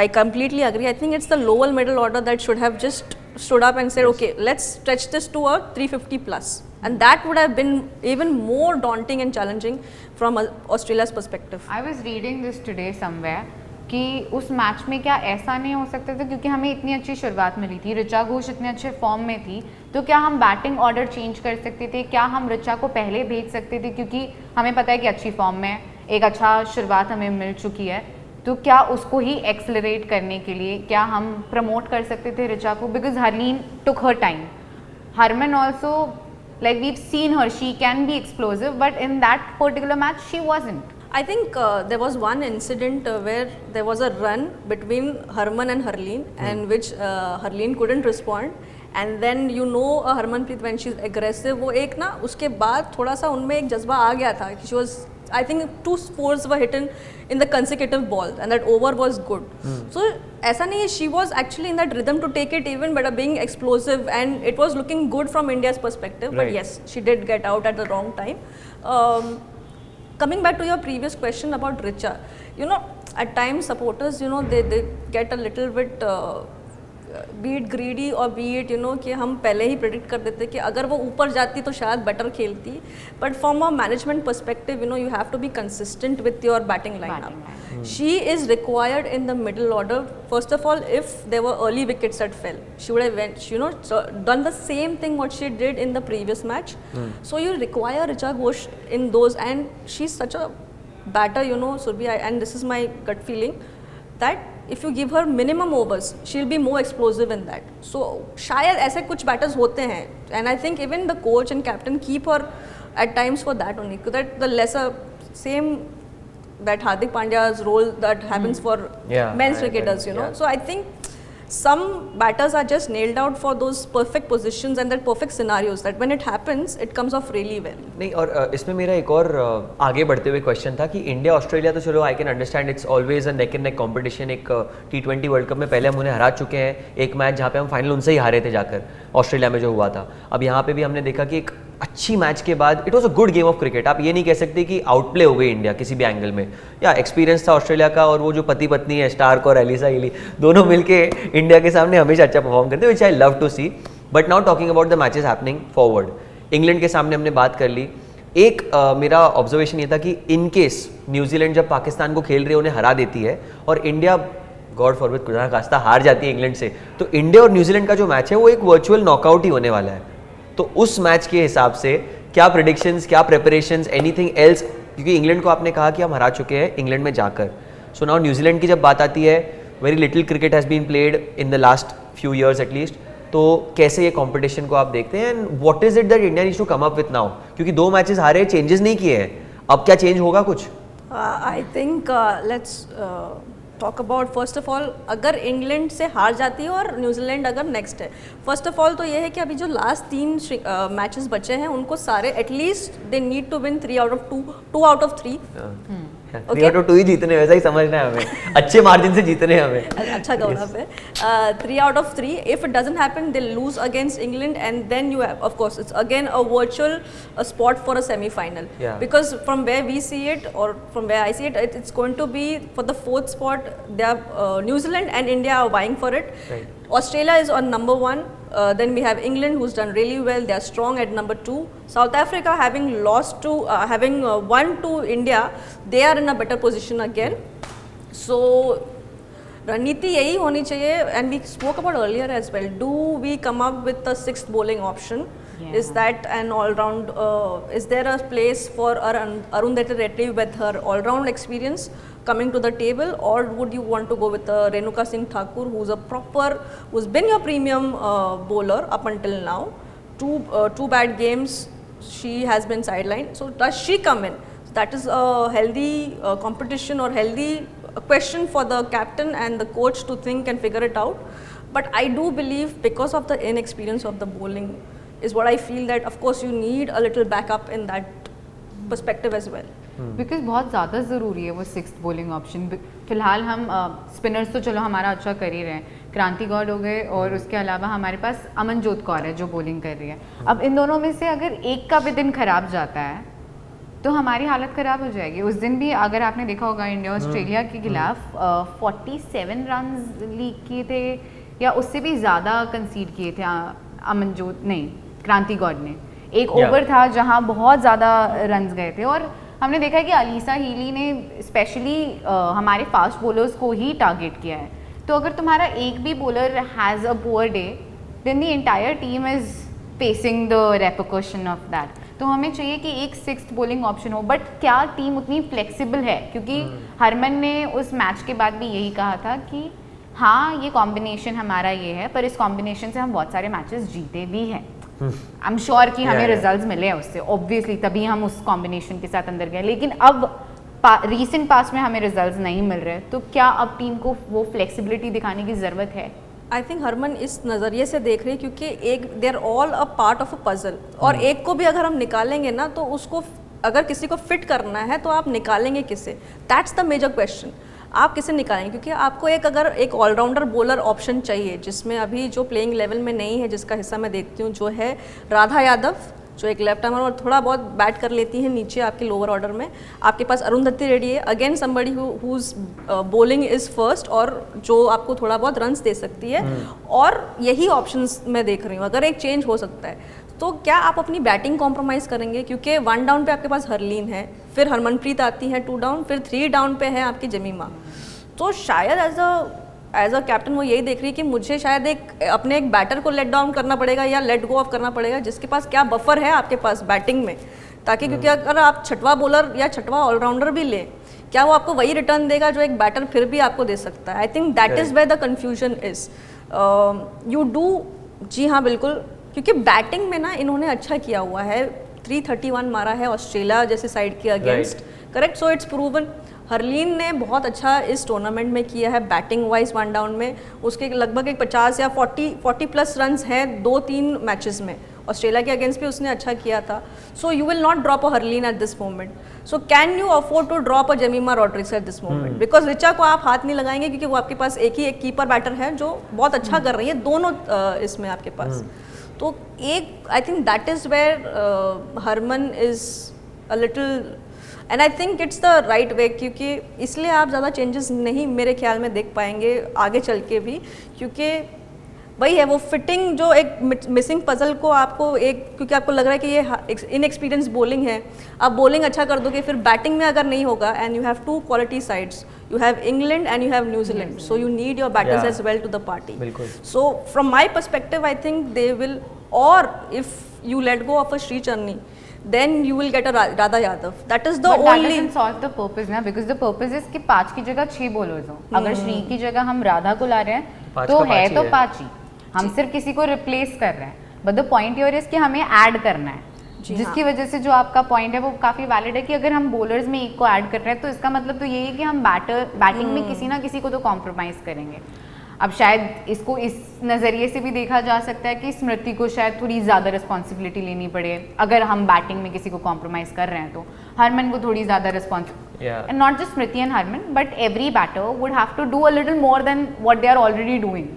I completely agree. I think it's the lower middle order that should have just stood up and said, okay, let's stretch this to a 350 plus, and that would have been even more daunting and challenging from Australia's perspective. I was reading this today somewhere कि उस match में क्या ऐसा नहीं हो सकता था, क्योंकि हमें इतनी अच्छी शुरुआत मिली थी, ऋचा घोष इतने अच्छे फॉर्म में थी, तो क्या हम बैटिंग ऑर्डर चेंज कर सकते थे? क्या हम ऋचा को पहले भेज सकते थे, क्योंकि हमें पता है कि अच्छी फॉर्म में एक अच्छा शुरुआत हमें मिल चुकी है, तो क्या उसको ही एक्सलरेट करने के लिए क्या हम प्रमोट कर सकते थे ऋचा को? Because Harleen took her time. Harman also, like we've seen her, she can be explosive, but in that particular match she wasn't. I think there was one incident where there was a run between Harman and Harleen, and which Harleen couldn't respond. And then Harmanpreet when she's aggressive, वो एक ना उसके बाद थोड़ा सा उनमें एक जज्बा आ गया था कि she was, I think 2 fours were hit in the consecutive balls and that over was good. So ऐसा नहीं है, she was actually in that rhythm to take it even, but being explosive and it was looking good from India's perspective. Right. But yes, she did get out at the wrong time. Coming back to your previous question about Richa, at times supporters, they get a little bit be it greedy or be it कि हम पहले ही predict कर देते कि अगर वो ऊपर जाती तो शायद better खेलती. But from a management perspective, you have to be consistent with your batting lineup. She is required in the middle order. First of all, if there were early wickets that fell, she would have done the same thing what she did in the previous match. So you require Richa Ghosh in those, and she's such a batter, Surbhi, and this is my gut feeling that if you give her minimum overs, she'll be more explosive in that. So शायद ऐसे कुछ batters होते हैं, and I think even the coach and captain keep her at times for that only, that the lesser same that Hardik Pandya's role that happens for men's cricketers, So I think some batters are just nailed out for those perfect positions and that perfect scenarios that when it happens, it comes off really well. नहीं, और इसमें मेरा एक और आगे बढ़ते हुए question था कि इंडिया ऑस्ट्रेलिया तो चलो I can understand, it's always a neck and neck competition. एक T20 वर्ल्ड कप में पहले हम उन्हें हरा चुके हैं, एक मैच जहाँ पे हम फाइनल उनसे ही हारे थे जाकर, ऑस्ट्रेलिया में जो हुआ था. अब यहाँ पे भी हमने देखा कि एक अच्छी मैच के बाद it was a good game of cricket. आप ये नहीं कह सकते कि आउटप्ले हो गई इंडिया किसी भी एंगल में. या एक्सपीरियंस था ऑस्ट्रेलिया का, और वो जो पति पत्नी है स्टार्क और एलिसा हीली, दोनों मिलके इंडिया के सामने हमेशा अच्छा परफॉर्म करते हैं, which I love to see. But now talking about the matches happening forward, England के सामने हमने बात कर ली. एक मेरा ऑब्जर्वेशन ये था कि इन केस न्यूजीलैंड जब पाकिस्तान को खेल रही है, उन्हें हरा देती है, और इंडिया गॉड फॉरबिड खुदा खास्ता हार जाती है इंग्लैंड से, तो इंडिया और न्यूजीलैंड का जो मैच है वो एक वर्चुअल नॉकआउट ही होने वाला है. तो उस मैच के हिसाब से क्या प्रेडिक्शंस, क्या प्रिपरेशंस, एनीथिंग एल्स, क्योंकि इंग्लैंड को आपने कहा कि हम हरा चुके हैं इंग्लैंड में जाकर. सो नाउ न्यूजीलैंड की जब बात आती है, very little cricket has been played in the last few years at least, तो कैसे ये कंपटीशन को आप देखते हैं, and what is it that India needs to come up with now, क्योंकि 2 मैचेस हारे, चेंजेस नहीं किए हैं, अब क्या चेंज होगा कुछ? I think let's talk about first of all, अगर इंग्लैंड से हार जाती है और न्यूजीलैंड अगर नेक्स्ट है, फर्स्ट ऑफ ऑल तो ये है कि अभी जो लास्ट 3 मैचेस बचे हैं उनको सारे at least they need to win 3 out of 2 out of 3. 3 out of 2 ही जीतने, वैसा ही समझना है हमें, अच्छे मार्जिन से जीतने हैं हमें. अच्छा गौरव है. 3 out of 3. If it doesn't happen, they'll lose against England, and then you have, of course, it's again a virtual spot for a semi-final. Because from where we see it, or from where I see it, it's going to be for the 4th spot. They are New Zealand and India are vying for it. Right. Australia is on number 1. Then we have England, who's done really well. They are strong at number 2. South Africa, having lost to, having won to India, they are in a better position again. So रणनीति यही होनी चाहिए, and we spoke about earlier as well. Do we come up with the 6th bowling option? Is that an all-round? Is there a place for Arundhati Reddy with her all-round experience coming to the table, or would you want to go with Renuka Singh Thakur, who's been your premium bowler up until now? 2 bad games, she has been sidelined. So does she come in? That is a healthy competition or healthy question for the captain and the coach to think and figure it out. But I do believe because of the inexperience of the bowling is what I feel that of course you need a little backup in that perspective as well. Because बहुत ज़्यादा ज़रूरी है वो 6th bowling option. फिलहाल हम spinners तो चलो हमारा अच्छा कर ही रहे हैं, क्रांति गौड़ हो गए, और उसके अलावा हमारे पास अमनजोत कौर है जो बॉलिंग कर रही है. अब इन दोनों में से अगर एक का भी दिन खराब जाता है तो हमारी हालत ख़राब हो जाएगी. उस दिन भी अगर आपने देखा होगा इंडिया ऑस्ट्रेलिया के खिलाफ 47 रन लीक किए थे, या उससे भी ज़्यादा कंसीड किए थे अमनजोत नहीं क्रांति गौड़ ने. एक ओवर था जहां बहुत ज़्यादा रन्स गए थे, और हमने देखा है कि अलीसा हीली ने स्पेशली हमारे फास्ट बॉलर्स को ही टारगेट किया है. तो अगर तुम्हारा एक भी bowler has a poor day, then the entire team is facing the repercussion of that. तो हमें चाहिए कि एक 6th बॉलिंग ऑप्शन हो. बट क्या टीम उतनी फ्लेक्सिबल है? क्योंकि हरमन ने उस मैच के बाद भी यही कहा था कि हाँ ये कॉम्बिनेशन हमारा ये है, पर इस कॉम्बिनेशन से हम बहुत सारे मैचेस जीते भी हैं. आई एम श्योर कि हमें रिजल्ट्स मिले हैं उससे, ऑब्वियसली तभी हम उस कॉम्बिनेशन के साथ अंदर गए. लेकिन अब रीसेंट पास्ट में हमें रिजल्ट्स नहीं मिल रहे, तो क्या अब टीम को वो फ्लेक्सिबिलिटी दिखाने की ज़रूरत है? आई थिंक हरमन इस नज़रिए से देख रही है क्योंकि एक they are all a part of a puzzle, और एक को भी अगर हम निकालेंगे ना तो उसको अगर किसी को फिट करना है तो आप निकालेंगे किसे, दैट्स द मेजर क्वेश्चन। आप किसे निकालेंगे क्योंकि आपको एक अगर एक ऑलराउंडर बॉलर ऑप्शन चाहिए, जिसमें अभी जो प्लेइंग लेवल में नहीं है, जिसका हिस्सा मैं देखती हूँ, जो है राधा यादव, जो एक लेफ्ट आर्मर और थोड़ा बहुत बैट कर लेती हैं नीचे आपके लोअर ऑर्डर में। आपके पास अरुंधति रेड्डी है, again somebody whose bowling is first, और जो आपको थोड़ा बहुत रन्स दे सकती है, और यही ऑप्शंस मैं देख रही हूँ। अगर एक चेंज हो सकता है तो क्या आप अपनी बैटिंग कॉम्प्रोमाइज़ करेंगे, क्योंकि 1 डाउन पे आपके पास हरलीन है, फिर हरमनप्रीत आती है 2 डाउन, फिर 3 डाउन पे है आपकी जमीमा। तो शायद एज अ कैप्टन वो यही देख रही है कि मुझे शायद अपने एक बैटर को लेट डाउन करना पड़ेगा या लेट गो ऑफ करना पड़ेगा, जिसके पास क्या बफर है आपके पास बैटिंग में, ताकि क्योंकि अगर आप छठवां बॉलर या छठवां ऑलराउंडर भी लें, क्या वो आपको वही रिटर्न देगा जो एक बैटर फिर भी आपको दे सकता है। I think that is where the confusion is. You do, जी हाँ बिल्कुल, क्योंकि बैटिंग में ना इन्होंने अच्छा किया हुआ है, 331 मारा है ऑस्ट्रेलिया जैसे साइड के against, correct, so it's proven. Harleen ने बहुत अच्छा इस टूर्नामेंट में किया है बैटिंग वाइज 1 डाउन में, उसके लगभग एक 50 या 40 प्लस रन्स हैं 2-3 मैचेस में, ऑस्ट्रेलिया के अगेंस्ट भी उसने अच्छा किया था। So you will not drop a Harleen at this moment, so can you afford to drop a Jemimah Rodrigues at this moment, because Richa को आप हाथ नहीं लगाएंगे क्योंकि वो आपके पास एक कीपर बैटर है जो बहुत अच्छा कर रही है दोनों इसमें आपके पास। तो एक I think that is where Harman is a little, and I think it's the right way, क्योंकि इसलिए आप ज़्यादा चेंजेस नहीं मेरे ख्याल में देख पाएंगे आगे चल के भी, क्योंकि वही है वो फिटिंग जो एक मिसिंग पजल को आपको एक, क्योंकि आपको लग रहा है कि ये इनएक्सपीरियंस बॉलिंग है, आप बॉलिंग अच्छा कर दोगे, फिर बैटिंग में अगर नहीं होगा, and you have 2 quality sides, you have England and you have New Zealand, so you need your batters as well to the party. So from my perspective I think they will, or if you let go of a Sri Charni, then you will get a Radha Yadav. That is the But only, that doesn't solve the purpose ना, because the purpose is कि 5 की जगह 6 bowlers हो। अगर श्री की जगह हम राधा को ला रहे हैं तो है तो 5 ही, हम सिर्फ किसी को रिप्लेस कर रहे हैं, but the point here is कि हमें ऐड करना है, जिसकी वजह से जो आपका पॉइंट है वो काफ़ी वैलिड है कि अगर हम बॉलर्स में एक को ऐड कर रहे हैं तो इसका मतलब तो यही है कि हम बैटिंग में किसी ना किसी को तो कॉम्प्रोमाइज़ करेंगे। अब शायद इसको इस नज़रिए से भी देखा जा सकता है कि स्मृति को शायद थोड़ी ज़्यादा रिस्पॉन्सिबिलिटी लेनी पड़े, अगर हम बैटिंग में किसी को कॉम्प्रोमाइज़ कर रहे हैं तो हरमन को थोड़ी ज़्यादा responsibility, and not just Smriti and Harman, but every batter would have to do a little more than what they are already doing.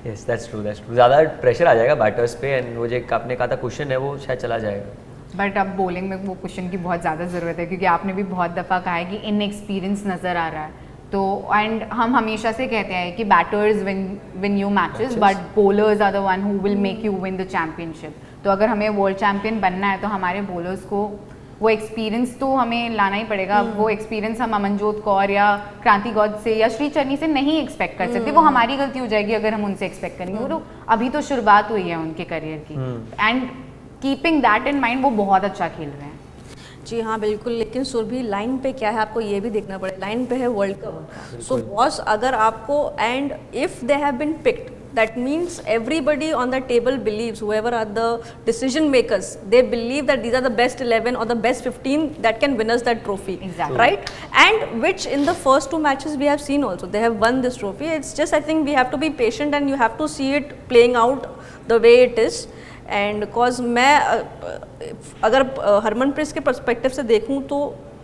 Yes that's true, ज़्यादा प्रेशर आ जाएगा बैटर्स पे, एंड वो जो आपने कहा था क्वेश्चन है वो शायद चला जाएगा। बट अब बॉलिंग में वो क्वेश्चन की बहुत ज़्यादा ज़रूरत है, क्योंकि आपने भी बहुत दफ़ा कहा है कि इनएक्सपीरियंस नज़र आ रहा है, तो एंड हम हमेशा से कहते हैं कि batters win you matches but bowlers are the one who will make you win the championship. तो अगर हमें वर्ल्ड चैम्पियन बनना है तो हमारे बॉलर्स को वो एक्सपीरियंस तो हमें लाना ही पड़ेगा। वो एक्सपीरियंस हम अमनजोत कौर या क्रांति गौड से या श्री चरनी से नहीं एक्सपेक्ट कर सकते, वो हमारी गलती हो जाएगी अगर हम उनसे एक्सपेक्ट करेंगे। तो अभी तो शुरुआत हुई है उनके करियर की, and keeping that in mind वो बहुत अच्छा खेल रहे हैं। जी हाँ बिल्कुल, लेकिन सुरभि लाइन पे क्या है आपको ये भी देखना पड़ेगा, लाइन पे है वर्ल्ड कप। सो बॉस अगर आपको, and if they have been picked, that means everybody on the table believes, whoever are the decision makers, they believe that these are the best 11 or the best 15 that can win us that trophy. Exactly. Right? And which in the first 2 matches we have seen also, they have won this trophy. It's just, I think we have to be patient and you have to see it playing out the way it is. And cause मैं अगर हरमनप्रीत के perspective से देखूँ तो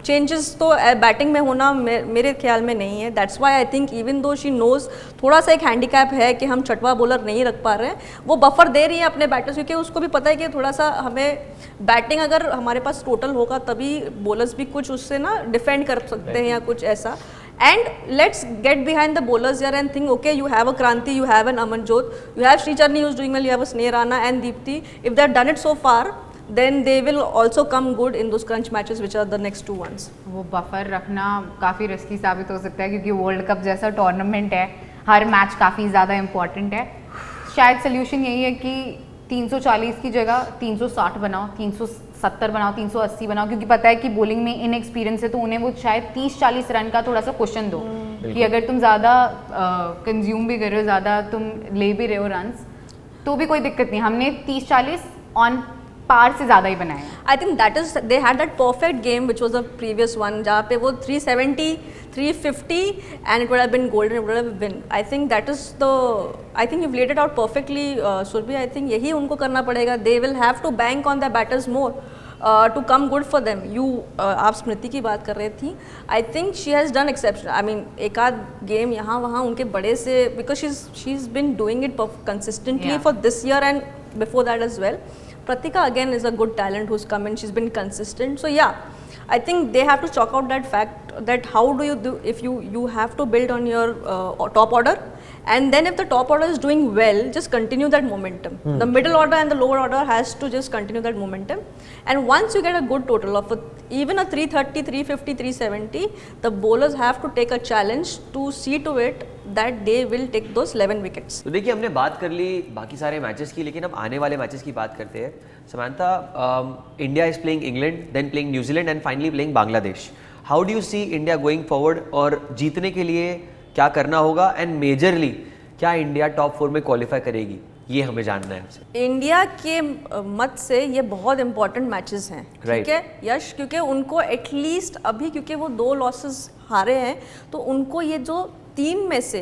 changes तो batting में होना मेरे ख्याल में नहीं है। That's why I think even though she knows थोड़ा सा एक हैंडीकैप है कि हम छठवां बॉलर नहीं रख पा रहे हैं, वो बफर दे रही है अपने बैटर्स, क्योंकि उसको भी पता है कि थोड़ा सा हमें बैटिंग अगर हमारे पास टोटल होगा तभी बॉलर्स भी कुछ उससे ना डिफेंड कर सकते हैं या कुछ ऐसा। And let's get behind the bowlers here and think, okay, you have a Kranti, you have an Amanjot, you have Sri Charni who's doing well, you have a Sneh Rana and Deepti. If they've done it so far, then they will also come good in those crunch matches which are the next 2 ones. वो buffer रखना काफ़ी risky साबित हो सकता है, क्योंकि world cup जैसा tournament है, हर मैच काफ़ी ज़्यादा इम्पॉर्टेंट है। शायद सोल्यूशन यही है कि 340 की जगह 360 बनाओ, 370 बनाओ, 380 बनाओ, क्योंकि पता है कि बॉलिंग में इनएक्सपीरियंस है, तो उन्हें वो शायद 30-40 रन का थोड़ा सा क्वेश्चन दो कि अगर तुम ज़्यादा कंज्यूम भी कर रहे हो, ज़्यादा तुम ले भी रहे हो रन्स, तो भी कोई दिक्कत नहीं। हमने 30-40 ऑन पार से ज़्यादा ही बनाए हैं। I think that is they had that perfect game which was the previous one जहाँ पे वो 370, 350 and it would have been golden, it would have been. I think that is the I think you've laid it out perfectly, Surbhi. I think यही उनको करना पड़ेगा. They will have to bank on their batters more. To come good for them. आप स्मृति की बात कर रही थी. I think she has done exception. I mean एक आध गेम यहाँ वहाँ उनके बड़े से because she's been doing it consistently for this year and before that as well. Pratika again is a good talent who's come in. She's been consistent. So yeah, I think they have to chalk out that fact that how do you do if you have to build on your top order. And then if the top order is doing well, just continue that momentum. The middle order and the lower order has to just continue that momentum. And once you get a good total of even a 330, 350, 370, the bowlers have to take a challenge to see to it that they will take those 11 wickets. तो देखिए हमने बात कर ली बाकी सारे matches की, लेकिन अब आने वाले मैचेस की बात करते हैं. Samantha, India is playing England, then playing New Zealand and finally playing Bangladesh. How do you see India going forward? और जीतने के लिए क्या करना होगा एंड मेजरली क्या इंडिया टॉप 4 में क्वालिफाई करेगी, ये हमें जानना है आपसे. इंडिया के मत से ये बहुत इंपॉर्टेंट मैचेस हैं, ठीक है यश, क्योंकि उनको एटलीस्ट अभी क्योंकि वो 2 लॉसेस हारे हैं तो उनको ये जो 3 में से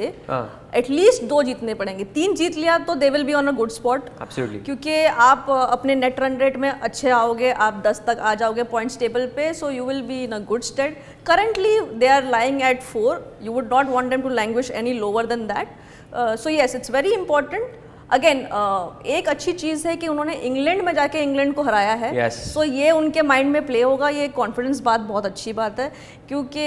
एटलीस्ट 2 जीतने पड़ेंगे. 3 जीत लिया तो they will be on a good spot. Absolutely. क्योंकि आप अपने नेट रन रेट में अच्छे आओगे, आप 10 तक आ जाओगे पॉइंट्स टेबल पे, so you will be in a good state. Currently they are lying at 4. You would not want them to languish any lower than that. So yes, it's very important. Again एक अच्छी चीज़ है कि उन्होंने England में जाके England को हराया है. सो ये उनके माइंड में प्ले होगा. ये कॉन्फिडेंस बात बहुत अच्छी बात है क्योंकि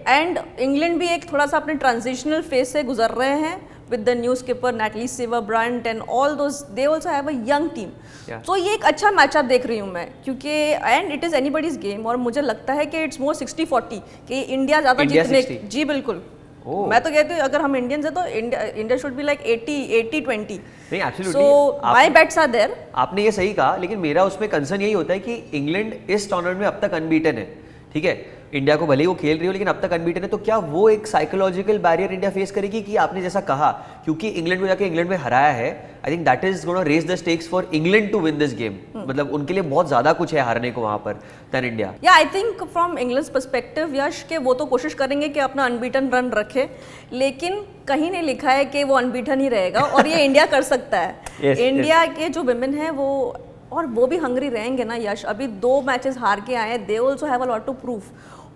एंड इंग्लैंड भी एक थोड़ा सा अपने ट्रांजिशनल फेज से गुजर रहे हैं with the new skipper Natalie Silver-Brunt and all those. They also have a young team. So ये एक अच्छा मैचअप देख रही हूँ मैं क्योंकि and it is anybody's game और मुझे लगता है कि इट्स मोर 60-40 कि इंडिया ज़्यादा जीतने. जी बिल्कुल. मैं तो कहती हूँ अगर हम इंडियंस हैं तो इंडिया शुड बी लाइक 80-20. नहीं absolutely. So my bets are there. आपने ये सही कहा, लेकिन मेरा उसमें कंसर्न यही होता है कि इंग्लैंड इस टूर्नामेंट में अब तक अनबीटन है. ठीक है, इंडिया को भले ही वो खेल रही हो लेकिन अब तक अनबीटन है. तो क्या वो एक साइकोलॉजिकल बैरियर इंडिया फेस करेगी कि आपने जैसा कहा क्योंकि इंग्लैंड को जाके इंग्लैंड में हराया है, I think that is gonna raise the stakes for England to win this game. मतलब उनके लिए बहुत ज्यादा कुछ है हारने को वहां पर then India. Yeah I think from England perspective Yash के वो तो कोशिश करेंगे कि अपना अनबीटन रन रखे, लेकिन कहीं नहीं लिखा है कि वो अनबीटन ही रहेगा और ये इंडिया कर सकता है. इंडिया के जो विमेन है वो और वो भी हंगरी रहेंगे ना यश. अभी 2 मैचेस हार के आए हैं. They also have a lot to prove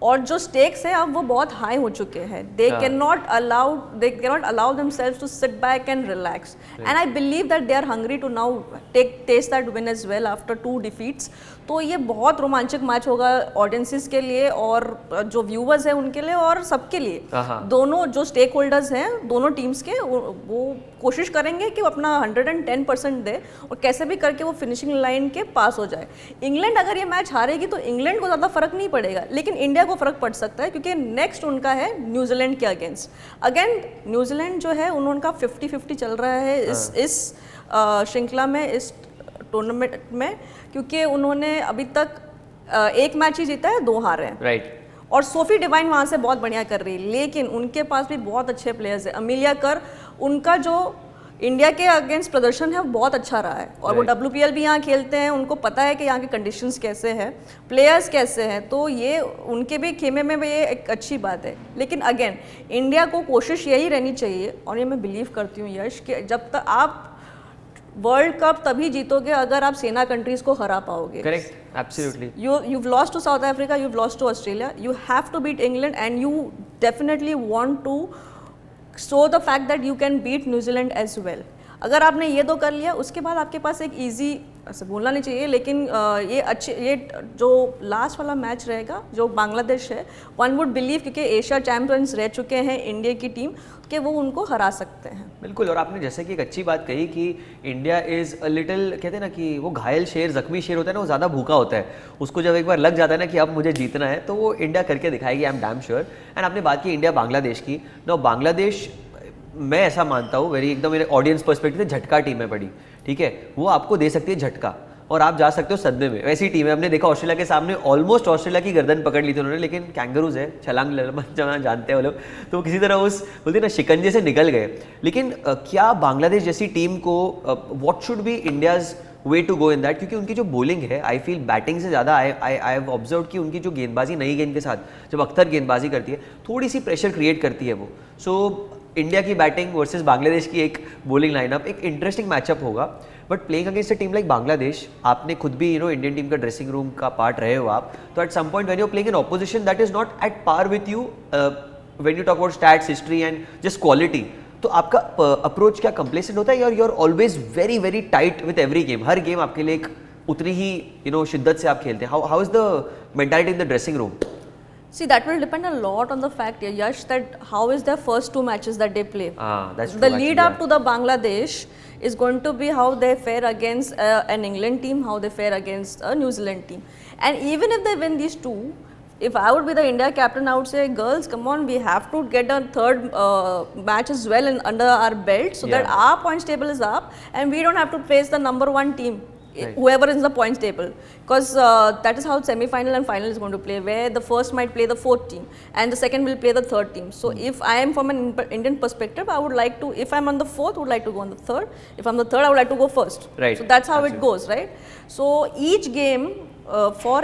और जो स्टेक्स है अब वो बहुत हाई हो चुके हैं. They can not allow themselves to sit back and relax. And I believe that they are hungry to now taste that win as well after 2 defeats. तो ये बहुत रोमांचक मैच होगा ऑडियंसेस के लिए और जो व्यूवर्स हैं उनके लिए और सबके लिए. दोनों जो स्टेक होल्डर्स हैं दोनों टीम्स के वो कोशिश करेंगे कि वो अपना 110% दे और कैसे भी करके वो फिनिशिंग लाइन के पास हो जाए. इंग्लैंड अगर ये मैच हारेगी तो इंग्लैंड को ज़्यादा फर्क नहीं पड़ेगा, लेकिन इंडिया को फर्क पड़ सकता है क्योंकि नेक्स्ट उनका है न्यूजीलैंड के अगेंस्ट. अगेन न्यूजीलैंड जो है उनका 50-50 चल रहा है इस श्रृंखला में, इस टूर्नामेंट में, क्योंकि उन्होंने अभी तक 1 मैच ही जीता है, 2 हारे हैं. राइट. और सोफी डिवाइन वहाँ से बहुत बढ़िया कर रही है, लेकिन उनके पास भी बहुत अच्छे प्लेयर्स हैं. अमीलिया कर, उनका जो इंडिया के अगेंस्ट प्रदर्शन है वो बहुत अच्छा रहा है और वो WPL भी यहाँ खेलते हैं. उनको पता है कि यहाँ के कंडीशंस कैसे हैं, प्लेयर्स कैसे हैं, तो ये उनके भी खेमे में भी ये एक अच्छी बात है. लेकिन अगेन इंडिया को कोशिश यही रहनी चाहिए और ये मैं बिलीव करती हूँ यश कि जब तक आप वर्ल्ड कप तभी जीतोगे अगर आप सेना कंट्रीज को हरा पाओगे. Correct, absolutely. You've lost to South Africa, you've lost to Australia, you have to beat England and you definitely want to show the fact that you can beat New Zealand as well. अगर आपने ये 2 कर लिया उसके बाद आपके पास एक easy, ऐसे बोलना नहीं चाहिए लेकिन ये जो लास्ट वाला मैच रहेगा जो बांग्लादेश है, वन वुड बिलीव क्योंकि एशिया चैंपियंस रह चुके हैं इंडिया की टीम कि वो उनको हरा सकते हैं. बिल्कुल. और आपने जैसे कि एक अच्छी बात कही कि इंडिया इज़ अ लिटिल, कहते हैं ना कि वो घायल शेर, जख्मी शेर होता है ना, वो ज़्यादा भूखा होता है. उसको जब एक बार लग जाता है ना कि अब मुझे जीतना है तो वो इंडिया करके दिखाएगी, I am damn sure. And आपने बात की इंडिया बांग्लादेश की. नो बांग्लादेश मैं ऐसा मानता हूँ वेरी एकदम मेरे ऑडियंस पर्सपेक्टिव से झटका टीम है बड़ी. ठीक है, वो आपको दे सकती है झटका और आप जा सकते हो सदमे में. वैसी टीम है. हमने देखा ऑस्ट्रेलिया के सामने ऑलमोस्ट ऑस्ट्रेलिया की गर्दन पकड़ ली थी उन्होंने, लेकिन कैंगरूज है, छलांग जानते हैं वो लोग, तो किसी तरह उस बोलते ना शिकंजे से निकल गए. लेकिन क्या बांग्लादेश जैसी टीम को what should be India's way to go in that, क्योंकि उनकी जो बॉलिंग है आई फील बैटिंग से ज़्यादा आई हैव ऑब्जर्व कि उनकी जो गेंदबाजी नई गेंद के साथ जब अख्तर गेंदबाजी करती है थोड़ी सी प्रेशर क्रिएट करती है वो। सो इंडिया की बैटिंग वर्सेस बांग्लादेश की एक बॉलिंग लाइनअप एक इंटरेस्टिंग मैचअप होगा। But playing against a team like Bangladesh, आपने खुद भी इंडियन टीम का ड्रेसिंग रूम का पार्ट रहे हो आप, तो at some point when you playing an opposition that is not at par with you, when you talk about stats, history and just quality, तो आपका अप्रोच क्या कंप्लेसेंट होता है, you are always very very tight with every game, हर game आपके लिए एक उतनी ही शिद्दत से आप खेलते हैं? How is the mentality in the dressing room? See, that will depend a lot on the fact, Yash, that how is their first two matches that they play. That's the true, lead up to the Bangladesh is going to be how they fare against an England team, how they fare against a New Zealand team. And even if they win these two, if I would be the India captain, I would say, girls, come on, we have to get a third match as well under our belt so that our points table is up and we don't have to face the number one team. Right. Whoever is in the points table, because that is how semi-final and final is going to play, where the first might play the fourth team and the second will play the third team. So if I am from an Indian perspective, I would like to, if I'm on the fourth, I would like to go on the third. If I'm the third, I would like to go first. Right. So that's how it goes, right? So each game for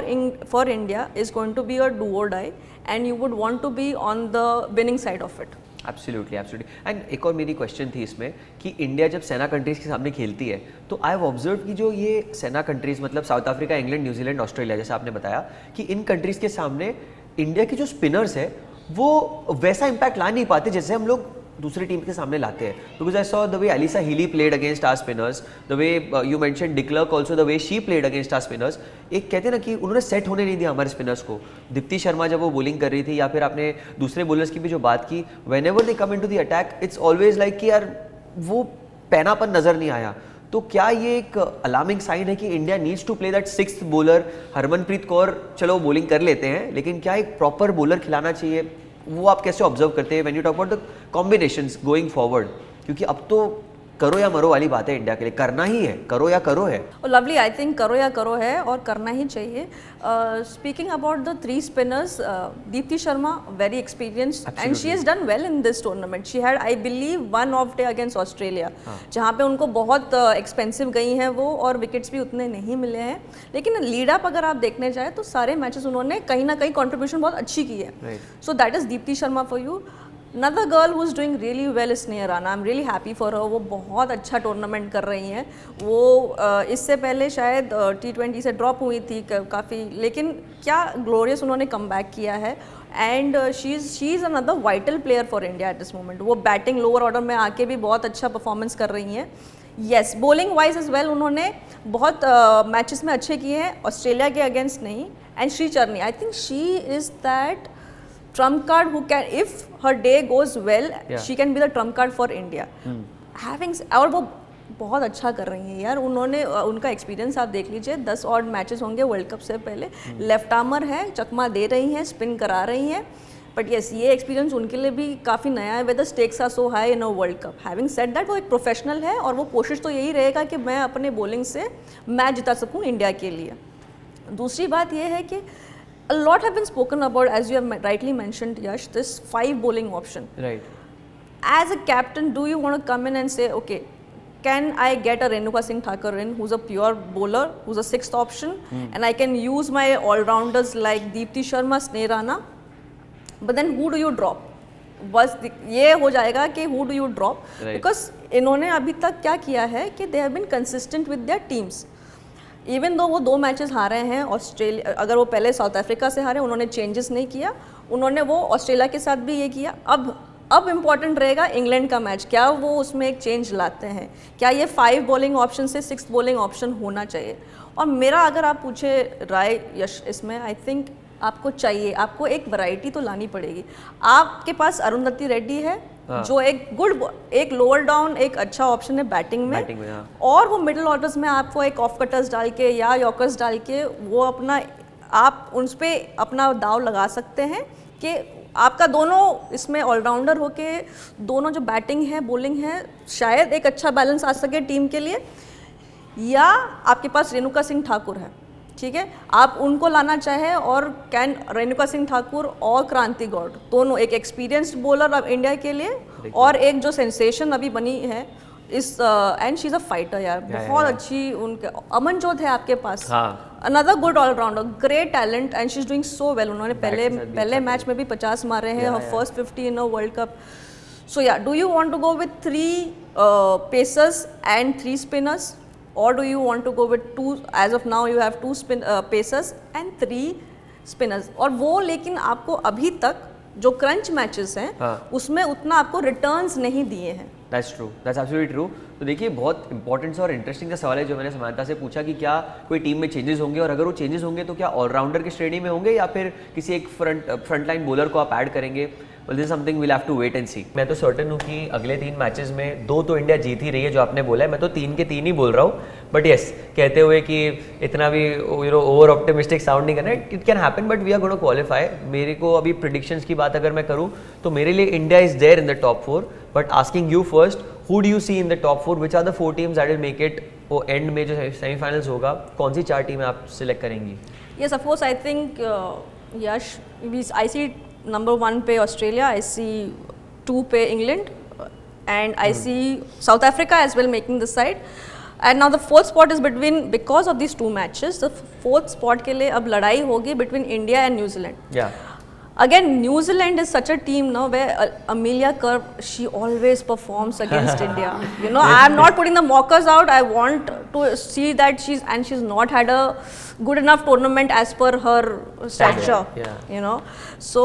India is going to be a do or die, and you would want to be on the winning side of it. Absolutely absolutely. And एक और मेरी question थी इसमें कि India जब सेना countries के सामने खेलती है तो आई हैव ऑब्जर्व कि जो ये सेना कंट्रीज़ मतलब south Africa, England, New Zealand, Australia, जैसे आपने बताया कि इन कंट्रीज़ के सामने इंडिया के जो स्पिनर्स है वो वैसा इम्पैक्ट ला नहीं पाते जैसे हम लोग दूसरी टीम के सामने लाते हैं। Because I saw the way Alyssa Healy played against our spinners, the way you mention de Klerk also, the way she played against our spinners. एक कहते हैं ना कि उन्होंने सेट होने नहीं दिया हमारे स्पिनर्स को। दीप्ति शर्मा जब वो बॉलिंग कर रही थी, या फिर आपने दूसरे बॉलर्स की भी जो बात की, whenever they come in to the attack it's always like कि यार वो पैनापन नजर नहीं आया। तो क्या ये एक अलार्मिंग साइन है कि India needs to play that sixth bowler? Harmanpreet Kaur चलो बॉलिंग कर लेते हैं, लेकिन क्या एक प्रॉपर बॉलर खिलाना चाहिए? वो आप कैसे ऑब्जर्व करते हैं when you talk about the combinations going forward? क्योंकि अब तो करो या मरो वाली बात है, इंडिया के लिए करना ही है, करो या करो है। लवली, आई थिंक करो या करो है और करना ही चाहिए। Speaking about the three spinners, Deepti Sharma very experienced and she has done well in this tournament. She had I believe one of day against Australia, जहाँ पे उनको बहुत एक्सपेंसिव गई हैं वो और विकेट्स भी उतने नहीं मिले हैं। लेकिन लीड अप अगर आप देखने जाए तो सारे मैचेस उन्होंने कहीं ना कहीं कॉन्ट्रीब्यूशन बहुत अच्छी की है। So that is Deepti Sharma for you. Another girl who is doing really well is Sneha Rana. I'm really happy for her. वो बहुत अच्छा टूर्नामेंट कर रही हैं। वो इससे पहले शायद T20 से ड्रॉप हुई थी काफ़ी, लेकिन क्या ग्लोरियस उन्होंने कम बैक किया है। And she is another vital player for India at this moment. वो बैटिंग लोअर ऑर्डर में आके भी बहुत अच्छा परफॉर्मेंस कर रही हैं। Yes, bowling wise as well उन्होंने बहुत मैचेस में अच्छे किए हैं, ऑस्ट्रेलिया के अगेंस्ट नहीं। एंड श्री चरनी, I think she is that trump card who can, if her day goes well, she can be the trump card for India. और वो बहुत अच्छा कर रही हैं यार। उन्होंने उनका एक्सपीरियंस आप देख लीजिए, 10 ऑड मैचेस होंगे वर्ल्ड कप से पहले। लेफ्ट आर्मर है, चकमा दे रही हैं, स्पिन करा रही हैं। बट येस, ये एक्सपीरियंस उनके लिए भी काफ़ी नया है। Whether stakes are so high in a world Cup. Having said that, वो एक प्रोफेशनल है और वो कोशिश तो यही रहेगा कि मैं अपने बॉलिंग से मैच जिता सकूँ इंडिया के लिए। दूसरी बात ये है कि a lot have been spoken about, as you have rightly mentioned, Yash, this 5 bowling option. Right. As a captain, do you want to come in and say, okay, can I get a Renuka Singh Thakur in, who's a pure bowler, who's a 6th option, and I can use my all-rounders like Deepti Sharma, Sneha Rana, but then who do you drop? बस ये हो जाएगा कि who do you drop? Right. Because इन्होंने अभी तक क्या किया है कि they have been consistent with their teams. Even though वो 2 मैचेस हारे हैं ऑस्ट्रेलिया, अगर वो पहले साउथ अफ्रीका से हारे, उन्होंने चेंजेस नहीं किया, उन्होंने वो ऑस्ट्रेलिया के साथ भी ये किया। अब इम्पॉर्टेंट रहेगा इंग्लैंड का मैच, क्या वो उसमें एक चेंज लाते हैं, क्या ये 5 बॉलिंग ऑप्शन से 6th बॉलिंग ऑप्शन होना चाहिए। और मेरा अगर आप पूछे राय यश इसमें, आई थिंक आपको चाहिए, आपको एक वैरायटी तो लानी पड़ेगी। आपके पास अरुंधति रेड्डी है जो एक गुड, एक लोअर डाउन एक अच्छा ऑप्शन है बैटिंग में, और वो मिडिल ऑर्डर्स में आपको एक ऑफ कटर्स डाल के या यॉर्कर्स डाल के वो अपना, आप उन पर अपना दाव लगा सकते हैं कि आपका दोनों इसमें ऑलराउंडर होके दोनों जो बैटिंग है बॉलिंग है शायद एक अच्छा बैलेंस आ सके टीम के लिए। या आपके पास रेणुका सिंह ठाकुर है, ठीक है, आप उनको लाना चाहे, और कैन रेणुका सिंह ठाकुर और क्रांति गौड़ दोनों एक एक्सपीरियंस्ड बॉलर अब इंडिया के लिए, और एक जो सेंसेशन अभी बनी है इस and she is a fighter यार, बहुत अच्छी उनके। अमनजोत है आपके पास, another good all rounder, great talent and she is doing so well. उन्होंने पहले मैच में भी 50 मारे हैं, her first 50 in a world cup. So yeah, do you want to go with 3 pacers and 3 spinners, or do you want to go with 2? As of now you have 2 pacers and 3 spinners, और वो लेकिन आपको अभी तक जो crunch matches हैं उसमें उतना आपको रिटर्न्स नहीं दिए हैं। That's true, that's absolutely true। तो देखिए बहुत इंपॉर्टेंट सा और इंटरेस्टिंग सा सवाल है जो मैंने समानता से पूछा कि क्या कोई टीम में चेंजेस होंगे, और अगर वो चेंजेस होंगे तो क्या ऑलराउंडर की श्रेणी में होंगे या फिर किसी एक फ्रंट लाइन बॉलर को आप ऐड करेंगे। Well, this is something we'll have to wait and see। मैं तो सर्टेन हूँ कि अगले 3 मैचेस में 2 तो इंडिया जीत ही रही है जो आपने बोला है, मैं तो 3 के 3 ही बोल रहा हूँ। बट येस, कहते हुए कि इतना भी ओवर ऑप्टिमिस्टिक साउंड नहीं करना है, it can happen but we are gonna qualify. मेरे को अभी प्रिडिक्शंस की बात अगर मैं करूँ तो मेरे लिए India is there in the top 4, but asking you first, who do you see in the top 4, which are the 4 teams that will make it. वो एंड में जो सेमीफाइनल्स होगा, कौन सी 4 टीमें आप सिलेक्ट करेंगी? Yes, of course, I think yes, I see number 1 पे Australia, I see 2 पे England, and I see South Africa as well making the side, and now the 4th spot is between, because of these 2 matches, the 4th spot के लिए अब लड़ाई होगी between India and New Zealand। Yeah. Again, New Zealand is such a team now where Amelia Kerr, she always performs against India. You know, I am not putting the mockers out. I want to see that she's not had a good enough tournament as per her stature. Yeah. You know, so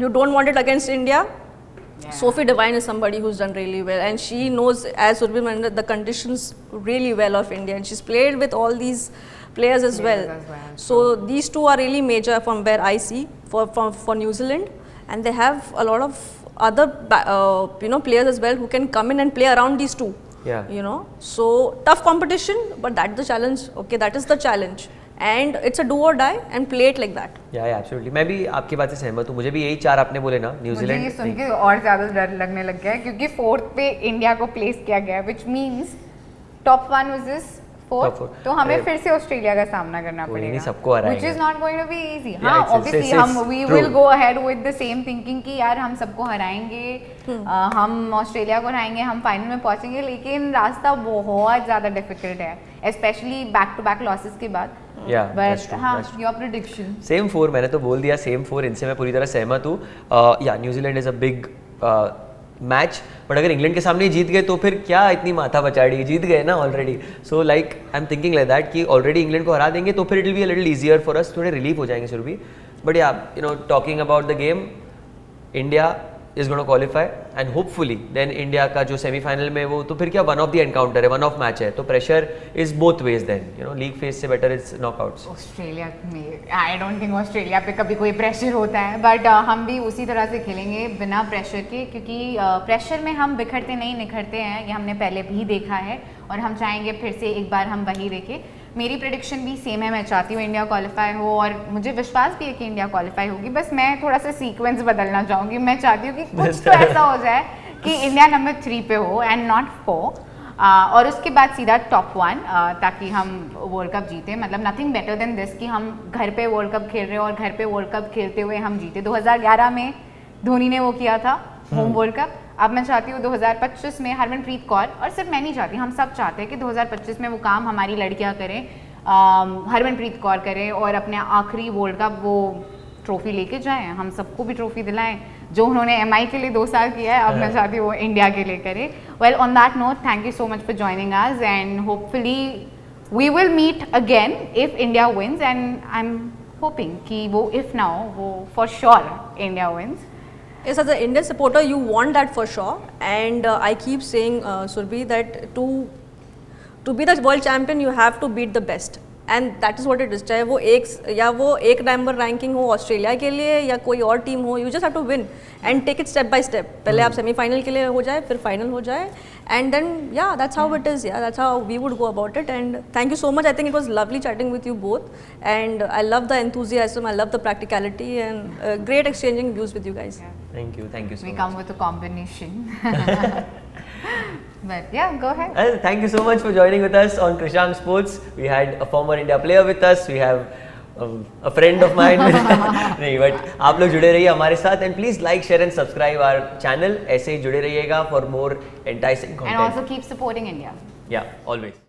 you don't want it against India. Yeah. Sophie Devine is somebody who's done really well, and she knows, as Urbi mentioned, the conditions really well of India, and she's played with all these players as well. So these 2 are really major from where I see for New Zealand, and they have a lot of other players as well who can come in and play around these 2. Yeah. You know, so tough competition, but that's the challenge. Okay, that is the challenge, and it's a do or die, and play it like that. Yeah, absolutely। मैं भी आपकी बात से सहमत हूँ। मुझे भी यही 4 आपने बोले ना, न्यूजीलैंड। मुझे ये सुन के और ज़्यादा डर लगने लग गया है क्योंकि 4th पे इंडिया को प्लेस किया गया है, which means top 1 was this 4th, तो हमें फिर से ऑस्ट्रेलिया का सामना करना पड़ेगा, सबको हराएंगे, which is not going to be easy। हाँ, obviously हम we will go ahead with the same thinking कि यार हम सबको हराएंगे, हम ऑस्ट्रेलिया को हराएंगे, हम फाइनल में पहुंचेंगे, लेकिन रास्ता बहुत ज़्यादा डिफिकल्ट है, especially back to back losses के बाद। बट हाँ, योर प्रेडिक्शन? सेम 4, मैंने तो बोल दिया सेम 4, इनसे मैं पूरी तरह सहमत हूँ। या New Zealand is a big match, but अगर इंग्लैंड के सामने जीत गए तो फिर क्या इतनी माथा पचाड़ी, जीत गए ना already. So like I am thinking like that कि ऑलरेडी इंग्लैंड को हरा देंगे तो फिर it will be a little easier for us, थोड़े रिलीफ हो जाएंगे Surabhi. But yeah, you know, talking about the game, India is gonna qualify and hopefully then India का जो सेमीफाइनल में वो तो फिर क्या वन ऑफ द एनकाउंटर है, वन ऑफ मैच है, तो pressure is both ways then, you know, league phase से बेटर इज नॉकआउट्स। ऑस्ट्रेलिया में आई डोंट थिंक ऑस्ट्रेलिया पे कभी कोई प्रेशर होता है, बट हम भी उसी तरह से खेलेंगे बिना प्रेशर के, क्योंकि प्रेशर में हम बिखरते नहीं निखरते हैं, ये हमने पहले भी देखा है और हम चाहेंगे फिर से एक बार हम वही देखें। मेरी प्रेडिक्शन भी सेम है, मैं चाहती हूँ इंडिया क्वालिफाई हो और मुझे विश्वास भी है कि इंडिया क्वालिफाई होगी, बस मैं थोड़ा सा सीक्वेंस बदलना चाहूँगी। मैं चाहती हूँ कि कुछ तो ऐसा हो जाए कि इंडिया नंबर 3 पे हो एंड नॉट 4, और उसके बाद सीधा टॉप 1, ताकि हम वर्ल्ड कप जीते। मतलब नथिंग बेटर देन दिस कि हम घर पे वर्ल्ड कप खेल रहे हैं और घर पे वर्ल्ड कप खेलते हुए हम जीते। 2011 में धोनी ने वो किया था, होम वर्ल्ड कप। अब मैं चाहती हूँ 2025 में हरमनप्रीत कौर, और सिर्फ मैं नहीं चाहती, हम सब चाहते हैं कि 2025 में वो काम हमारी लड़कियाँ करें, हरमनप्रीत कौर करें और अपने आखिरी वर्ल्ड कप वो ट्रॉफी लेके जाएं, हम सबको भी ट्रॉफी दिलाएं जो उन्होंने MI के लिए 2 साल किया है। अब मैं चाहती हूँ वो इंडिया के लिए करें। Well, on that note, thank you so much for joining us and hopefully we will meet again if India wins, and I am hoping कि वो इफ ना हो, वो for sure India wins. Yes, as an Indian supporter, you want that for sure, and I keep saying, Surbhi, that to be the world champion, you have to beat the best, and that is what it is. चाहे वो एक number ranking हो Australia के लिए या कोई और team हो, you just have to win and take it step by step. पहले आप सेमीफाइनल के लिए हो जाए, फिर फाइनल हो जाए, and then yeah, that's how it is. Yeah, that's how we would go about it. And thank you so much. I think it was lovely chatting with you both, and I love the enthusiasm, I love the practicality, and great exchanging views with you guys. Yeah. Thank you so much. We come with a combination. But yeah, go ahead. Thank you so much for joining with us on Krishang Sports. We had a former India player with us. We have a friend of mine. नहीं, but आप लोग जुड़े रहिए हमारे साथ and please like, share and subscribe our channel. ऐसे ही जुड़े रहिएगा for more enticing And content. also keep supporting India. Yeah, always.